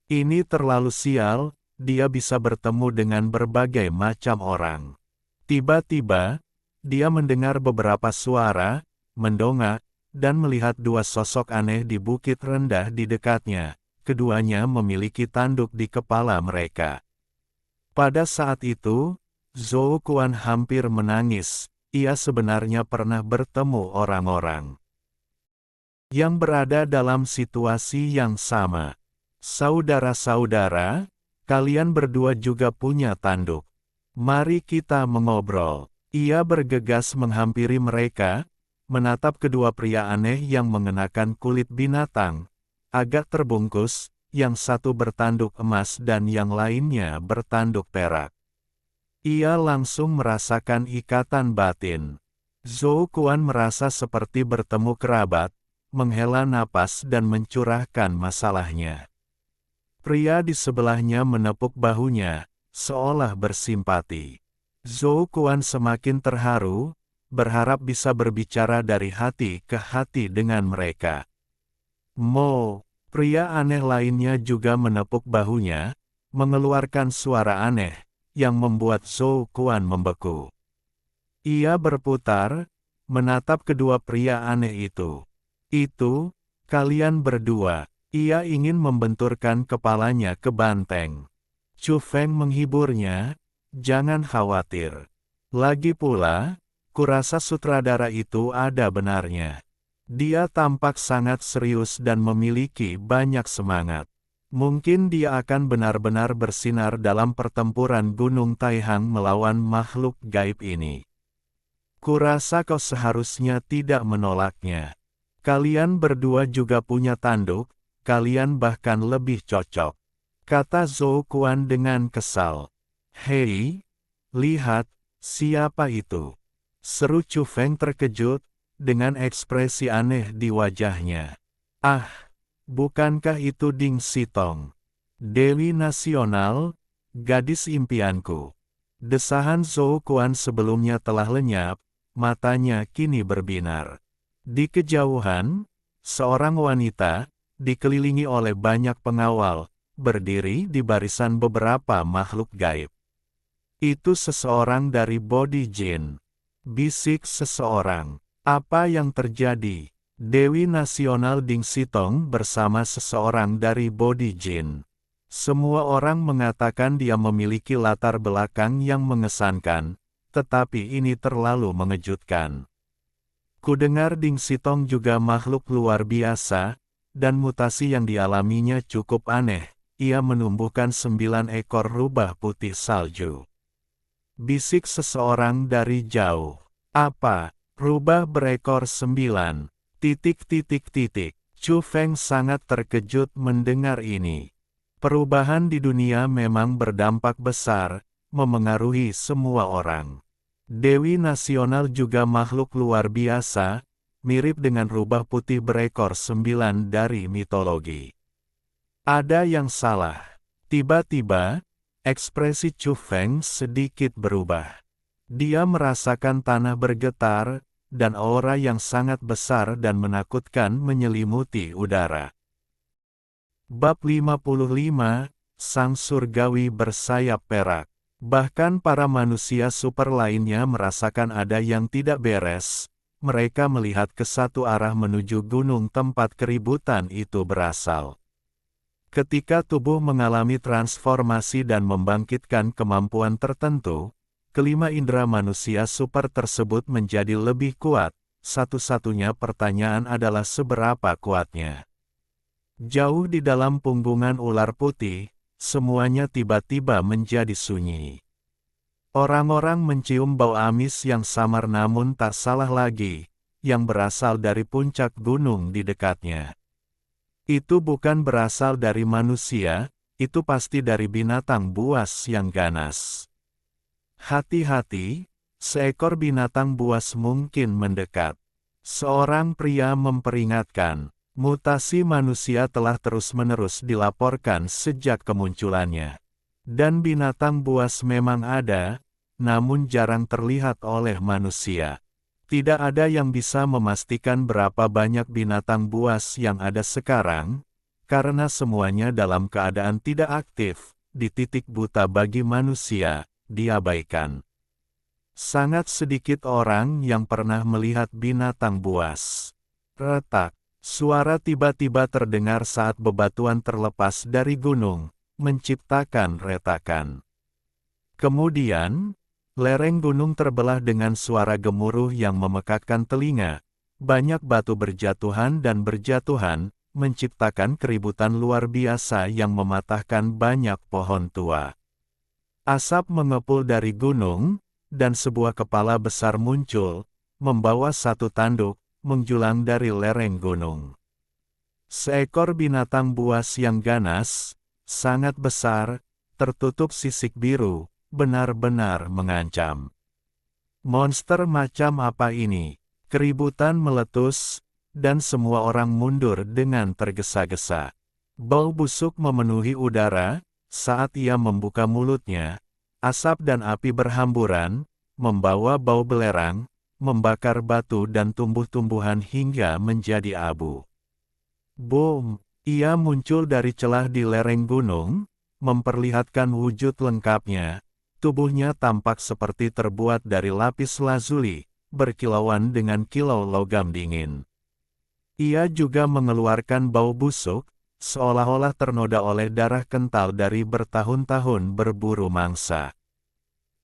Ini terlalu sial, dia bisa bertemu dengan berbagai macam orang. Tiba-tiba, dia mendengar beberapa suara, mendongak, dan melihat dua sosok aneh di bukit rendah di dekatnya. Keduanya memiliki tanduk di kepala mereka. Pada saat itu, Zhou Kuan hampir menangis. Ia sebenarnya pernah bertemu orang-orang yang berada dalam situasi yang sama. Saudara-saudara, kalian berdua juga punya tanduk. Mari kita mengobrol. Ia bergegas menghampiri mereka, menatap kedua pria aneh yang mengenakan kulit binatang, agak terbungkus, yang satu bertanduk emas dan yang lainnya bertanduk perak. Ia langsung merasakan ikatan batin. Zhou Kuan merasa seperti bertemu kerabat, menghela napas dan mencurahkan masalahnya. Pria di sebelahnya menepuk bahunya, seolah bersimpati. Zhou Kuan semakin terharu, berharap bisa berbicara dari hati ke hati dengan mereka. Mo, pria aneh lainnya juga menepuk bahunya, mengeluarkan suara aneh, yang membuat Zhou Kuan membeku. Ia berputar, menatap kedua pria aneh itu. Itu, kalian berdua. Ia ingin membenturkan kepalanya ke banteng. Chu Feng menghiburnya, jangan khawatir. Lagi pula, kurasa sutradara itu ada benarnya. Dia tampak sangat serius dan memiliki banyak semangat. Mungkin dia akan benar-benar bersinar dalam pertempuran Gunung Taihang melawan makhluk gaib ini. Kurasa kau seharusnya tidak menolaknya. Kalian berdua juga punya tanduk, kalian bahkan lebih cocok. Kata Zhou Kuan dengan kesal. Hei, lihat, siapa itu? Seru Chu Feng terkejut, dengan ekspresi aneh di wajahnya. Ah, bukankah itu Ding Sitong? Dewi Nasional, gadis impianku. Desahan Zhou Kuan sebelumnya telah lenyap, matanya kini berbinar. Di kejauhan, seorang wanita, dikelilingi oleh banyak pengawal, berdiri di barisan beberapa makhluk gaib. Itu seseorang dari Body Jin. Bisik seseorang. Apa yang terjadi? Dewi Nasional Ding Sitong bersama seseorang dari Body Jin. Semua orang mengatakan dia memiliki latar belakang yang mengesankan, tetapi ini terlalu mengejutkan. Kudengar Ding Sitong juga makhluk luar biasa, dan mutasi yang dialaminya cukup aneh. Ia menumbuhkan 9 ekor rubah putih salju. Bisik seseorang dari jauh. Apa? Rubah berekor 9. Chu Feng sangat terkejut mendengar ini. Perubahan di dunia memang berdampak besar, memengaruhi semua orang. Dewi Nasional juga makhluk luar biasa, mirip dengan rubah putih berekor 9 dari mitologi. Ada yang salah. Tiba-tiba, ekspresi Chu Feng sedikit berubah. Dia merasakan tanah bergetar, dan aura yang sangat besar dan menakutkan menyelimuti udara. Bab 55, Sang Surgawi Bersayap Perak. Bahkan para manusia super lainnya merasakan ada yang tidak beres. Mereka melihat ke satu arah menuju gunung tempat keributan itu berasal. Ketika tubuh mengalami transformasi dan membangkitkan kemampuan tertentu, kelima indera manusia super tersebut menjadi lebih kuat. Satu-satunya pertanyaan adalah seberapa kuatnya. Jauh di dalam punggungan ular putih, semuanya tiba-tiba menjadi sunyi. Orang-orang mencium bau amis yang samar namun tak salah lagi, yang berasal dari puncak gunung di dekatnya. Itu bukan berasal dari manusia, itu pasti dari binatang buas yang ganas. Hati-hati, seekor binatang buas mungkin mendekat. Seorang pria memperingatkan, mutasi manusia telah terus-menerus dilaporkan sejak kemunculannya. Dan binatang buas memang ada, namun jarang terlihat oleh manusia. Tidak ada yang bisa memastikan berapa banyak binatang buas yang ada sekarang, karena semuanya dalam keadaan tidak aktif, di titik buta bagi manusia, diabaikan. Sangat sedikit orang yang pernah melihat binatang buas. Retak, suara tiba-tiba terdengar saat bebatuan terlepas dari gunung, menciptakan retakan. Kemudian, lereng gunung terbelah dengan suara gemuruh yang memekakkan telinga. Banyak batu berjatuhan dan berjatuhan, menciptakan keributan luar biasa yang mematahkan banyak pohon tua. Asap mengepul dari gunung, dan sebuah kepala besar muncul, membawa satu tanduk, menjulang dari lereng gunung. Seekor binatang buas yang ganas, sangat besar, tertutup sisik biru, benar-benar mengancam. Monster macam apa ini? Keributan meletus, dan semua orang mundur dengan tergesa-gesa. Bau busuk memenuhi udara, saat ia membuka mulutnya, asap dan api berhamburan, membawa bau belerang, membakar batu dan tumbuh-tumbuhan hingga menjadi abu. Boom! Ia muncul dari celah di lereng gunung, memperlihatkan wujud lengkapnya. Tubuhnya tampak seperti terbuat dari lapis lazuli, berkilauan dengan kilau logam dingin. Ia juga mengeluarkan bau busuk, seolah-olah ternoda oleh darah kental dari bertahun-tahun berburu mangsa.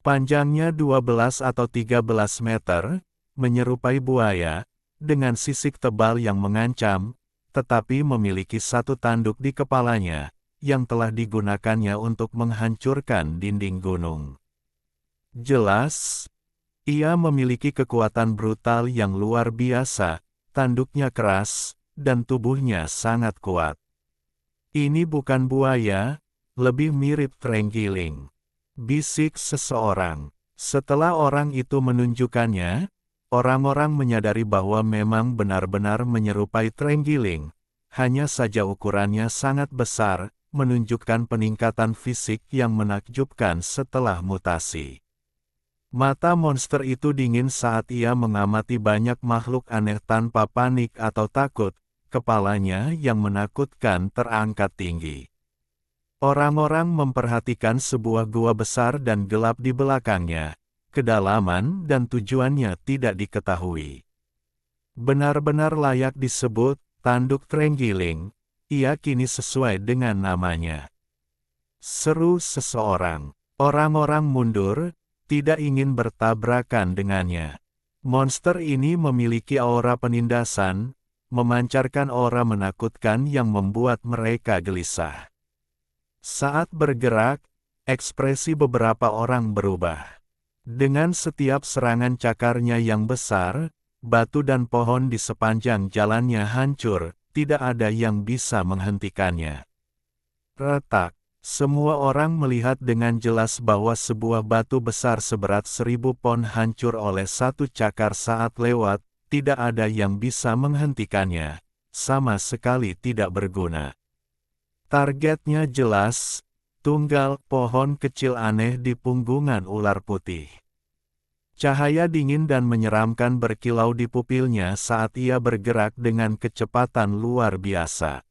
Panjangnya 12 atau 13 meter, menyerupai buaya, dengan sisik tebal yang mengancam, tetapi memiliki satu tanduk di kepalanya, yang telah digunakannya untuk menghancurkan dinding gunung. Jelas, ia memiliki kekuatan brutal yang luar biasa, tanduknya keras, dan tubuhnya sangat kuat. Ini bukan buaya, lebih mirip terenggiling. Bisik seseorang. Setelah orang itu menunjukkannya, orang-orang menyadari bahwa memang benar-benar menyerupai terenggiling. Hanya saja ukurannya sangat besar, menunjukkan peningkatan fisik yang menakjubkan setelah mutasi. Mata monster itu dingin saat ia mengamati banyak makhluk aneh tanpa panik atau takut, kepalanya yang menakutkan terangkat tinggi. Orang-orang memperhatikan sebuah gua besar dan gelap di belakangnya, kedalaman dan tujuannya tidak diketahui. Benar-benar layak disebut tanduk terenggiling. Ia kini sesuai dengan namanya. Seru seseorang. Orang-orang mundur, tidak ingin bertabrakan dengannya. Monster ini memiliki aura penindasan, memancarkan aura menakutkan yang membuat mereka gelisah. Saat bergerak, ekspresi beberapa orang berubah. Dengan setiap serangan cakarnya yang besar, batu dan pohon di sepanjang jalannya hancur. Tidak ada yang bisa menghentikannya. Retak. Semua orang melihat dengan jelas bahwa sebuah batu besar seberat 1000 pon hancur oleh satu cakar saat lewat, tidak ada yang bisa menghentikannya. Sama sekali tidak berguna. Targetnya jelas, tunggal pohon kecil aneh di punggungan ular putih. Cahaya dingin dan menyeramkan berkilau di pupilnya saat ia bergerak dengan kecepatan luar biasa.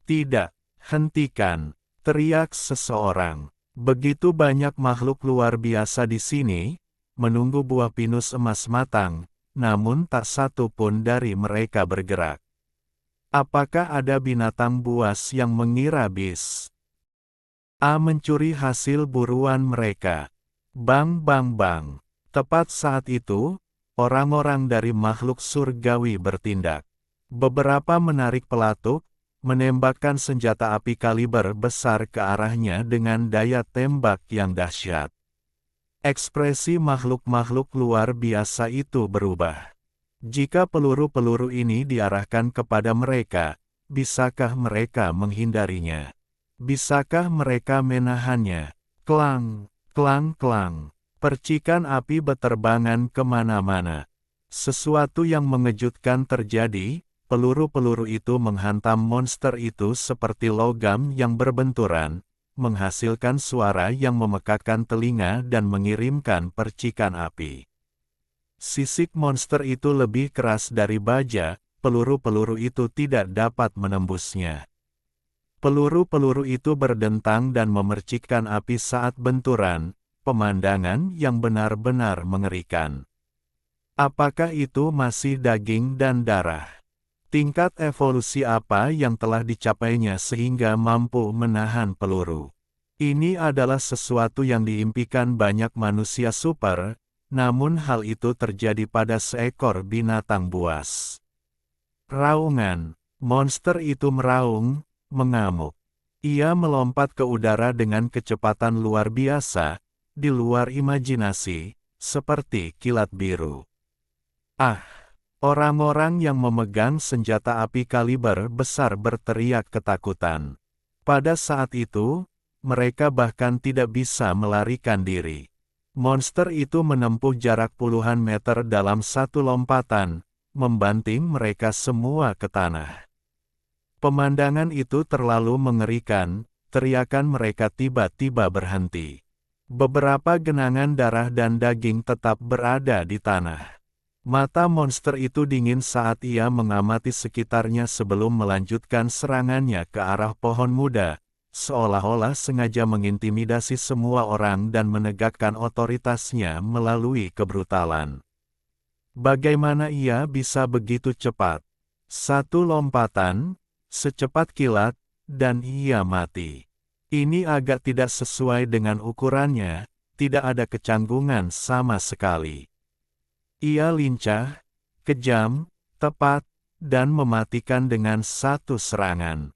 Tidak, hentikan, teriak seseorang. Begitu banyak makhluk luar biasa di sini, menunggu buah pinus emas matang, namun tak satu pun dari mereka bergerak. Apakah ada binatang buas yang mengira bis A mencuri hasil buruan mereka? Bang bang bang. Tepat saat itu, orang-orang dari makhluk surgawi bertindak. Beberapa menarik pelatuk, menembakkan senjata api kaliber besar ke arahnya dengan daya tembak yang dahsyat. Ekspresi makhluk-makhluk luar biasa itu berubah. Jika peluru-peluru ini diarahkan kepada mereka, bisakah mereka menghindarinya? Bisakah mereka menahannya? Klang, klang, klang. Percikan api beterbangan kemana-mana. Sesuatu yang mengejutkan terjadi. Peluru-peluru itu menghantam monster itu seperti logam yang berbenturan, menghasilkan suara yang memekakkan telinga dan mengirimkan percikan api. Sisik monster itu lebih keras dari baja, peluru-peluru itu tidak dapat menembusnya. Peluru-peluru itu berdentang dan memercikkan api saat benturan, pemandangan yang benar-benar mengerikan. Apakah itu masih daging dan darah? Tingkat evolusi apa yang telah dicapainya sehingga mampu menahan peluru? Ini adalah sesuatu yang diimpikan banyak manusia super, namun hal itu terjadi pada seekor binatang buas. Raungan. Monster itu meraung, mengamuk. Ia melompat ke udara dengan kecepatan luar biasa, di luar imajinasi, seperti kilat biru. Ah! Orang-orang yang memegang senjata api kaliber besar berteriak ketakutan. Pada saat itu, mereka bahkan tidak bisa melarikan diri. Monster itu menempuh jarak puluhan meter dalam satu lompatan, membanting mereka semua ke tanah. Pemandangan itu terlalu mengerikan, teriakan mereka tiba-tiba berhenti. Beberapa genangan darah dan daging tetap berada di tanah. Mata monster itu dingin saat ia mengamati sekitarnya sebelum melanjutkan serangannya ke arah pohon muda, seolah-olah sengaja mengintimidasi semua orang dan menegakkan otoritasnya melalui kebrutalan. Bagaimana ia bisa begitu cepat? Satu lompatan, secepat kilat, dan ia mati. Ini agak tidak sesuai dengan ukurannya, tidak ada kecanggungan sama sekali. Ia lincah, kejam, tepat, dan mematikan dengan satu serangan.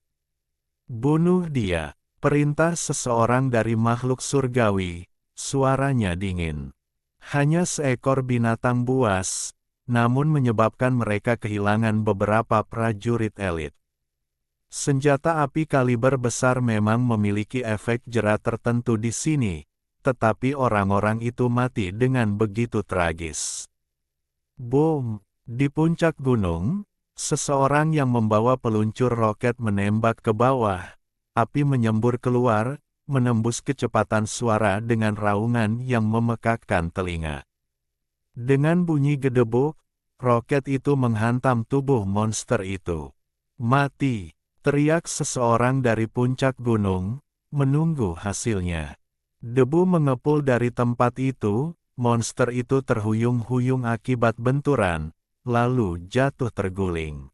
Bunuh dia, perintah seseorang dari makhluk surgawi, suaranya dingin. Hanya seekor binatang buas, namun menyebabkan mereka kehilangan beberapa prajurit elit. Senjata api kaliber besar memang memiliki efek jera tertentu di sini, tetapi orang-orang itu mati dengan begitu tragis. Boom! Di puncak gunung, seseorang yang membawa peluncur roket menembak ke bawah. Api menyembur keluar, menembus kecepatan suara dengan raungan yang memekakkan telinga. Dengan bunyi gedebuk, roket itu menghantam tubuh monster itu. Mati! Teriak seseorang dari puncak gunung, menunggu hasilnya. Debu mengepul dari tempat itu. Monster itu terhuyung-huyung akibat benturan, lalu jatuh terguling.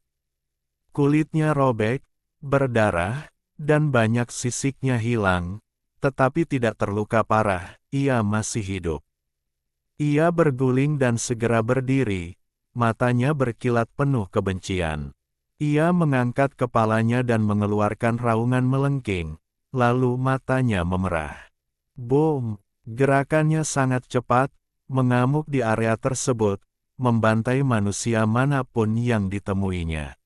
Kulitnya robek, berdarah, dan banyak sisiknya hilang, tetapi tidak terluka parah, ia masih hidup. Ia berguling dan segera berdiri, matanya berkilat penuh kebencian. Ia mengangkat kepalanya dan mengeluarkan raungan melengking, lalu matanya memerah. Boom! Gerakannya sangat cepat, mengamuk di area tersebut, membantai manusia manapun yang ditemuinya.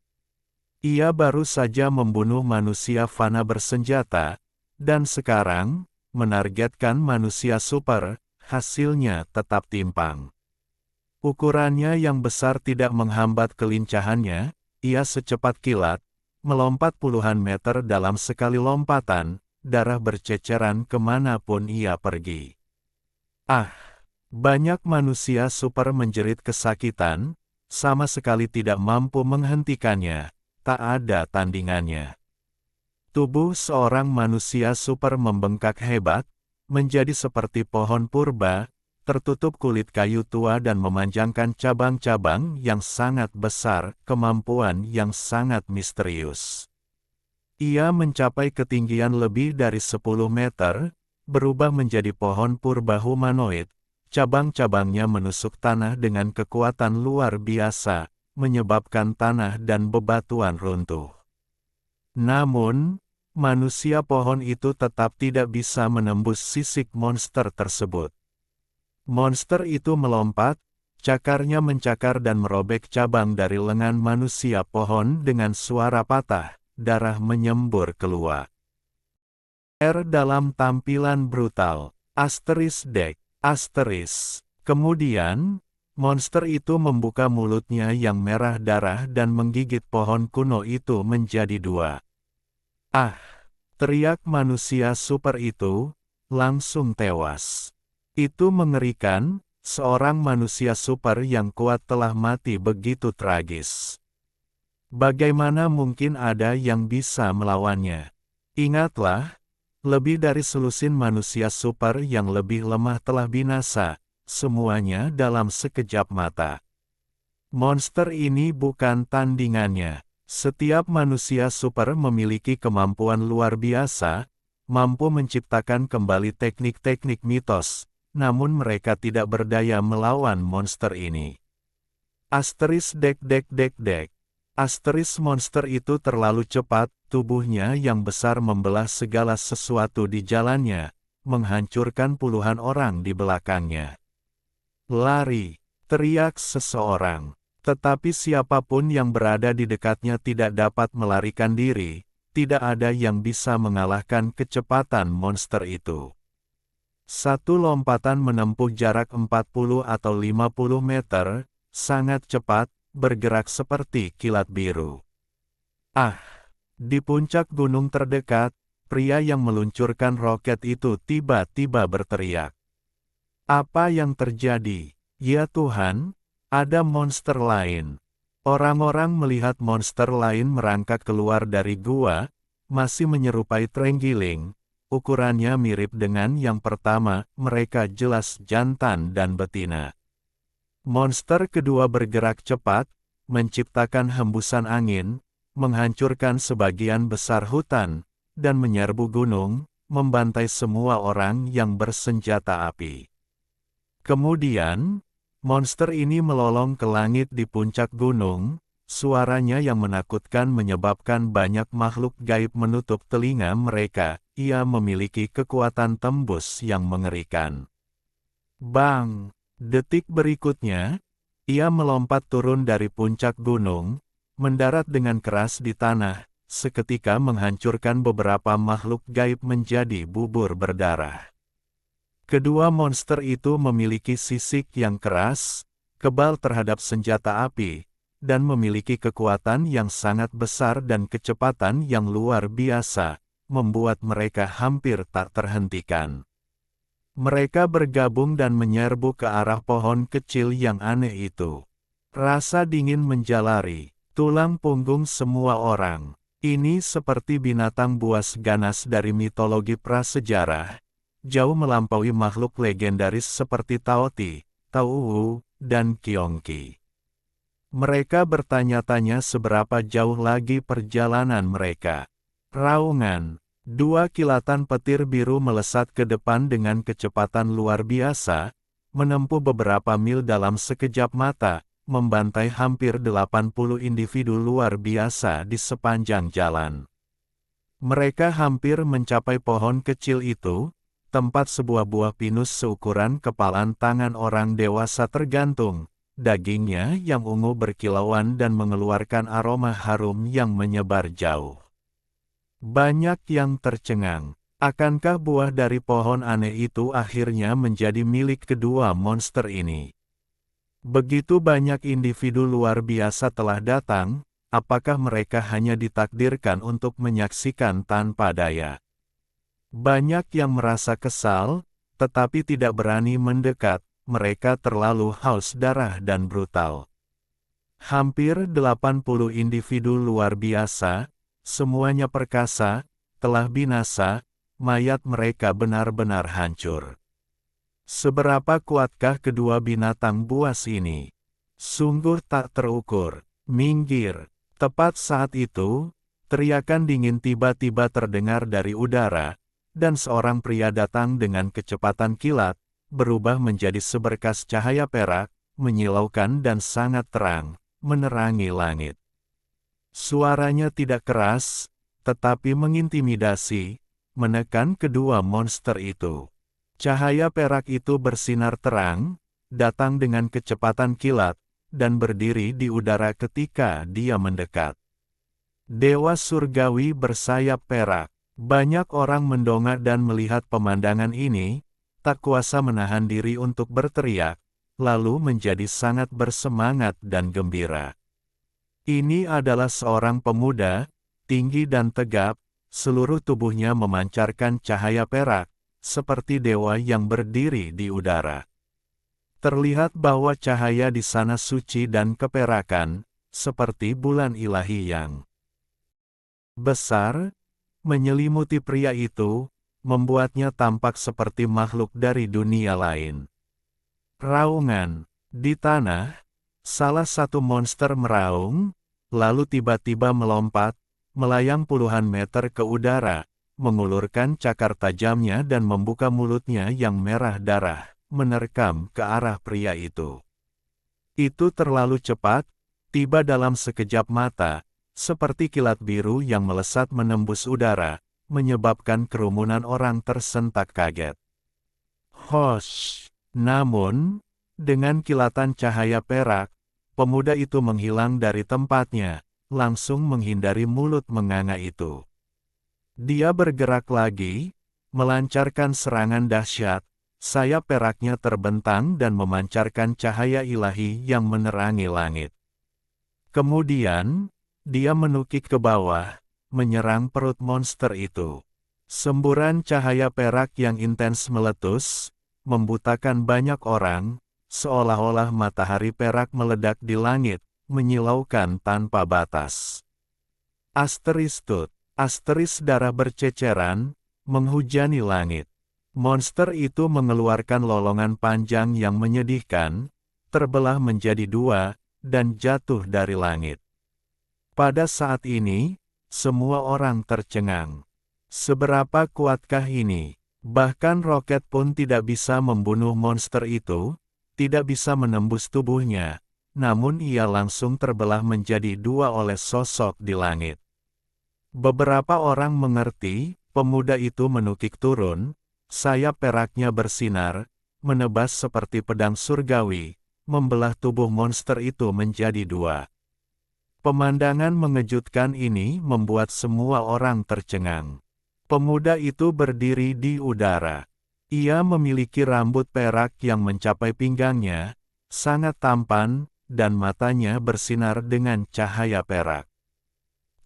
Ia baru saja membunuh manusia fana bersenjata, dan sekarang, menargetkan manusia super, hasilnya tetap timpang. Ukurannya yang besar tidak menghambat kelincahannya, ia secepat kilat, melompat puluhan meter dalam sekali lompatan, darah berceceran kemanapun ia pergi. Ah! Banyak manusia super menjerit kesakitan, sama sekali tidak mampu menghentikannya, tak ada tandingannya. Tubuh seorang manusia super membengkak hebat, menjadi seperti pohon purba, tertutup kulit kayu tua dan memanjangkan cabang-cabang yang sangat besar, kemampuan yang sangat misterius. Ia mencapai ketinggian lebih dari 10 meter, berubah menjadi pohon purba humanoid, cabang-cabangnya menusuk tanah dengan kekuatan luar biasa, menyebabkan tanah dan bebatuan runtuh. Namun, manusia pohon itu tetap tidak bisa menembus sisik monster tersebut. Monster itu melompat, cakarnya mencakar dan merobek cabang dari lengan manusia pohon dengan suara patah, darah menyembur keluar. Dalam tampilan brutal, *Deck*. Kemudian, monster itu membuka mulutnya yang merah darah dan menggigit pohon kuno itu menjadi dua. Ah! Teriak manusia super itu, langsung tewas. Itu mengerikan, seorang manusia super yang kuat telah mati begitu tragis. Bagaimana mungkin ada yang bisa melawannya? Ingatlah, lebih dari selusin manusia super yang lebih lemah telah binasa, semuanya dalam sekejap mata. Monster ini bukan tandingannya. Setiap manusia super memiliki kemampuan luar biasa, mampu menciptakan kembali teknik-teknik mitos, namun mereka tidak berdaya melawan monster ini. Monster itu terlalu cepat, tubuhnya yang besar membelah segala sesuatu di jalannya, menghancurkan puluhan orang di belakangnya. Lari! Teriak seseorang. Tetapi siapapun yang berada di dekatnya tidak dapat melarikan diri, tidak ada yang bisa mengalahkan kecepatan monster itu. Satu lompatan menempuh jarak 40 atau 50 meter, sangat cepat, bergerak seperti kilat biru. Ah! Di puncak gunung terdekat, pria yang meluncurkan roket itu tiba-tiba berteriak. Apa yang terjadi? Ya Tuhan! Ada monster lain. Orang-orang melihat monster lain merangkak keluar dari gua, masih menyerupai terenggiling. Ukurannya mirip dengan yang pertama, mereka jelas jantan dan betina. Monster kedua bergerak cepat, menciptakan hembusan angin, menghancurkan sebagian besar hutan, dan menyerbu gunung, membantai semua orang yang bersenjata api. Kemudian, monster ini melolong ke langit di puncak gunung, suaranya yang menakutkan menyebabkan banyak makhluk gaib menutup telinga mereka, ia memiliki kekuatan tembus yang mengerikan. Bang! Detik berikutnya, ia melompat turun dari puncak gunung, mendarat dengan keras di tanah, seketika menghancurkan beberapa makhluk gaib menjadi bubur berdarah. Kedua monster itu memiliki sisik yang keras, kebal terhadap senjata api, dan memiliki kekuatan yang sangat besar dan kecepatan yang luar biasa, membuat mereka hampir tak terhentikan. Mereka bergabung dan menyerbu ke arah pohon kecil yang aneh itu. Rasa dingin menjalari tulang punggung semua orang. Ini seperti binatang buas ganas dari mitologi prasejarah, jauh melampaui makhluk legendaris seperti Taoti, Tauwu, dan Kyongki. Mereka bertanya-tanya seberapa jauh lagi perjalanan mereka. Raungan, dua kilatan petir biru melesat ke depan dengan kecepatan luar biasa, menempuh beberapa mil dalam sekejap mata, membantai hampir 80 individu luar biasa di sepanjang jalan. Mereka hampir mencapai pohon kecil itu, tempat sebuah buah pinus seukuran kepalan tangan orang dewasa tergantung, dagingnya yang ungu berkilauan dan mengeluarkan aroma harum yang menyebar jauh. Banyak yang tercengang. Akankah buah dari pohon aneh itu akhirnya menjadi milik kedua monster ini? Begitu banyak individu luar biasa telah datang, apakah mereka hanya ditakdirkan untuk menyaksikan tanpa daya? Banyak yang merasa kesal, tetapi tidak berani mendekat, mereka terlalu haus darah dan brutal. Hampir 80 individu luar biasa, semuanya perkasa, telah binasa, mayat mereka benar-benar hancur. Seberapa kuatkah kedua binatang buas ini? Sungguh tak terukur. Minggir. Tepat saat itu, teriakan dingin tiba-tiba terdengar dari udara, dan seorang pria datang dengan kecepatan kilat, berubah menjadi seberkas cahaya perak, menyilaukan dan sangat terang, menerangi langit. Suaranya tidak keras, tetapi mengintimidasi, menekan kedua monster itu. Cahaya perak itu bersinar terang, datang dengan kecepatan kilat, dan berdiri di udara ketika dia mendekat. Dewa surgawi bersayap perak. Banyak orang mendongak dan melihat pemandangan ini, tak kuasa menahan diri untuk berteriak, lalu menjadi sangat bersemangat dan gembira. Ini adalah seorang pemuda, tinggi dan tegap, seluruh tubuhnya memancarkan cahaya perak, seperti dewa yang berdiri di udara. Terlihat bahwa cahaya di sana suci dan keperakan, seperti bulan ilahi yang besar, menyelimuti pria itu, membuatnya tampak seperti makhluk dari dunia lain. Raungan. Di tanah, salah satu monster meraung, lalu tiba-tiba melompat, melayang puluhan meter ke udara, mengulurkan cakar tajamnya dan membuka mulutnya yang merah darah, menerkam ke arah pria itu. Itu terlalu cepat, tiba dalam sekejap mata, seperti kilat biru yang melesat menembus udara, menyebabkan kerumunan orang tersentak kaget. Hosh! Namun, dengan kilatan cahaya perak, pemuda itu menghilang dari tempatnya, langsung menghindari mulut menganga itu. Dia bergerak lagi, melancarkan serangan dahsyat, sayap peraknya terbentang dan memancarkan cahaya ilahi yang menerangi langit. Kemudian, dia menukik ke bawah, menyerang perut monster itu. Semburan cahaya perak yang intens meletus, membutakan banyak orang, seolah-olah matahari perak meledak di langit, menyilaukan tanpa batas. Asteris darah berceceran, menghujani langit. Monster itu mengeluarkan lolongan panjang yang menyedihkan, terbelah menjadi dua, dan jatuh dari langit. Pada saat ini, semua orang tercengang. Seberapa kuatkah ini? Bahkan roket pun tidak bisa membunuh monster itu, tidak bisa menembus tubuhnya, namun ia langsung terbelah menjadi dua oleh sosok di langit. Beberapa orang mengerti, pemuda itu menukik turun, sayap peraknya bersinar, menebas seperti pedang surgawi, membelah tubuh monster itu menjadi dua. Pemandangan mengejutkan ini membuat semua orang tercengang. Pemuda itu berdiri di udara. Ia memiliki rambut perak yang mencapai pinggangnya, sangat tampan, dan matanya bersinar dengan cahaya perak.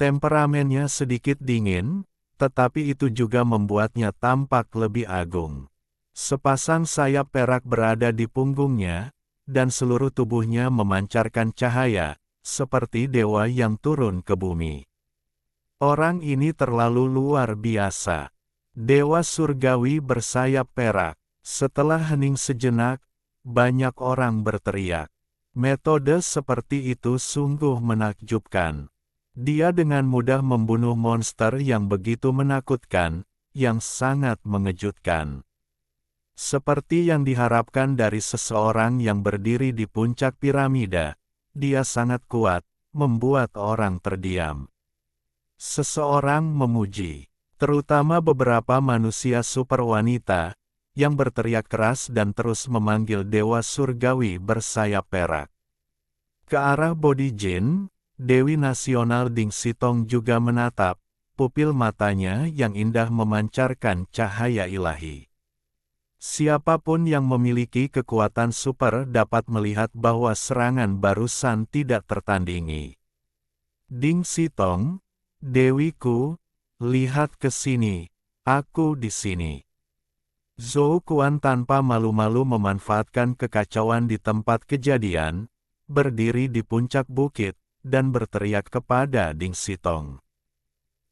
Temperamennya sedikit dingin, tetapi itu juga membuatnya tampak lebih agung. Sepasang sayap perak berada di punggungnya, dan seluruh tubuhnya memancarkan cahaya, seperti dewa yang turun ke bumi. Orang ini terlalu luar biasa. Dewa surgawi bersayap perak. Setelah hening sejenak, banyak orang berteriak. Metode seperti itu sungguh menakjubkan. Dia dengan mudah membunuh monster yang begitu menakutkan, yang sangat mengejutkan. Seperti yang diharapkan dari seseorang yang berdiri di puncak piramida, dia sangat kuat, membuat orang terdiam. Seseorang memuji, terutama beberapa manusia super wanita, yang berteriak keras dan terus memanggil dewa surgawi bersayap perak. Ke arah body Jin, Dewi Nasional Ding Sitong juga menatap, pupil matanya yang indah memancarkan cahaya ilahi. Siapapun yang memiliki kekuatan super dapat melihat bahwa serangan barusan tidak tertandingi. Ding Sitong, Dewiku, lihat ke sini, aku di sini. Zhou Kuan tanpa malu-malu memanfaatkan kekacauan di tempat kejadian, berdiri di puncak bukit, dan berteriak kepada Ding Sitong.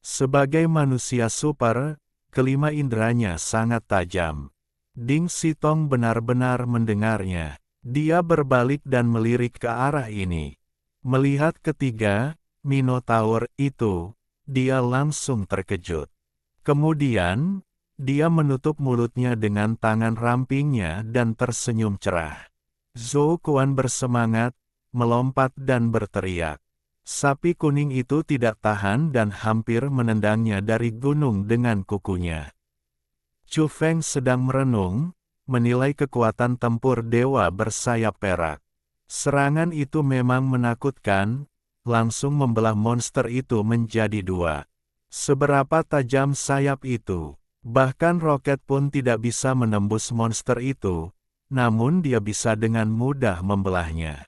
Sebagai manusia super, kelima inderanya sangat tajam. Ding Sitong benar-benar mendengarnya. Dia berbalik dan melirik ke arah ini. Melihat ketiga Minotaur itu, dia langsung terkejut. Kemudian, dia menutup mulutnya dengan tangan rampingnya dan tersenyum cerah. Zhou Kuan bersemangat, melompat dan berteriak. Sapi kuning itu tidak tahan dan hampir menendangnya dari gunung dengan kukunya. Chu Feng sedang merenung, menilai kekuatan tempur dewa bersayap perak. Serangan itu memang menakutkan, langsung membelah monster itu menjadi dua. Seberapa tajam sayap itu, bahkan roket pun tidak bisa menembus monster itu, namun dia bisa dengan mudah membelahnya.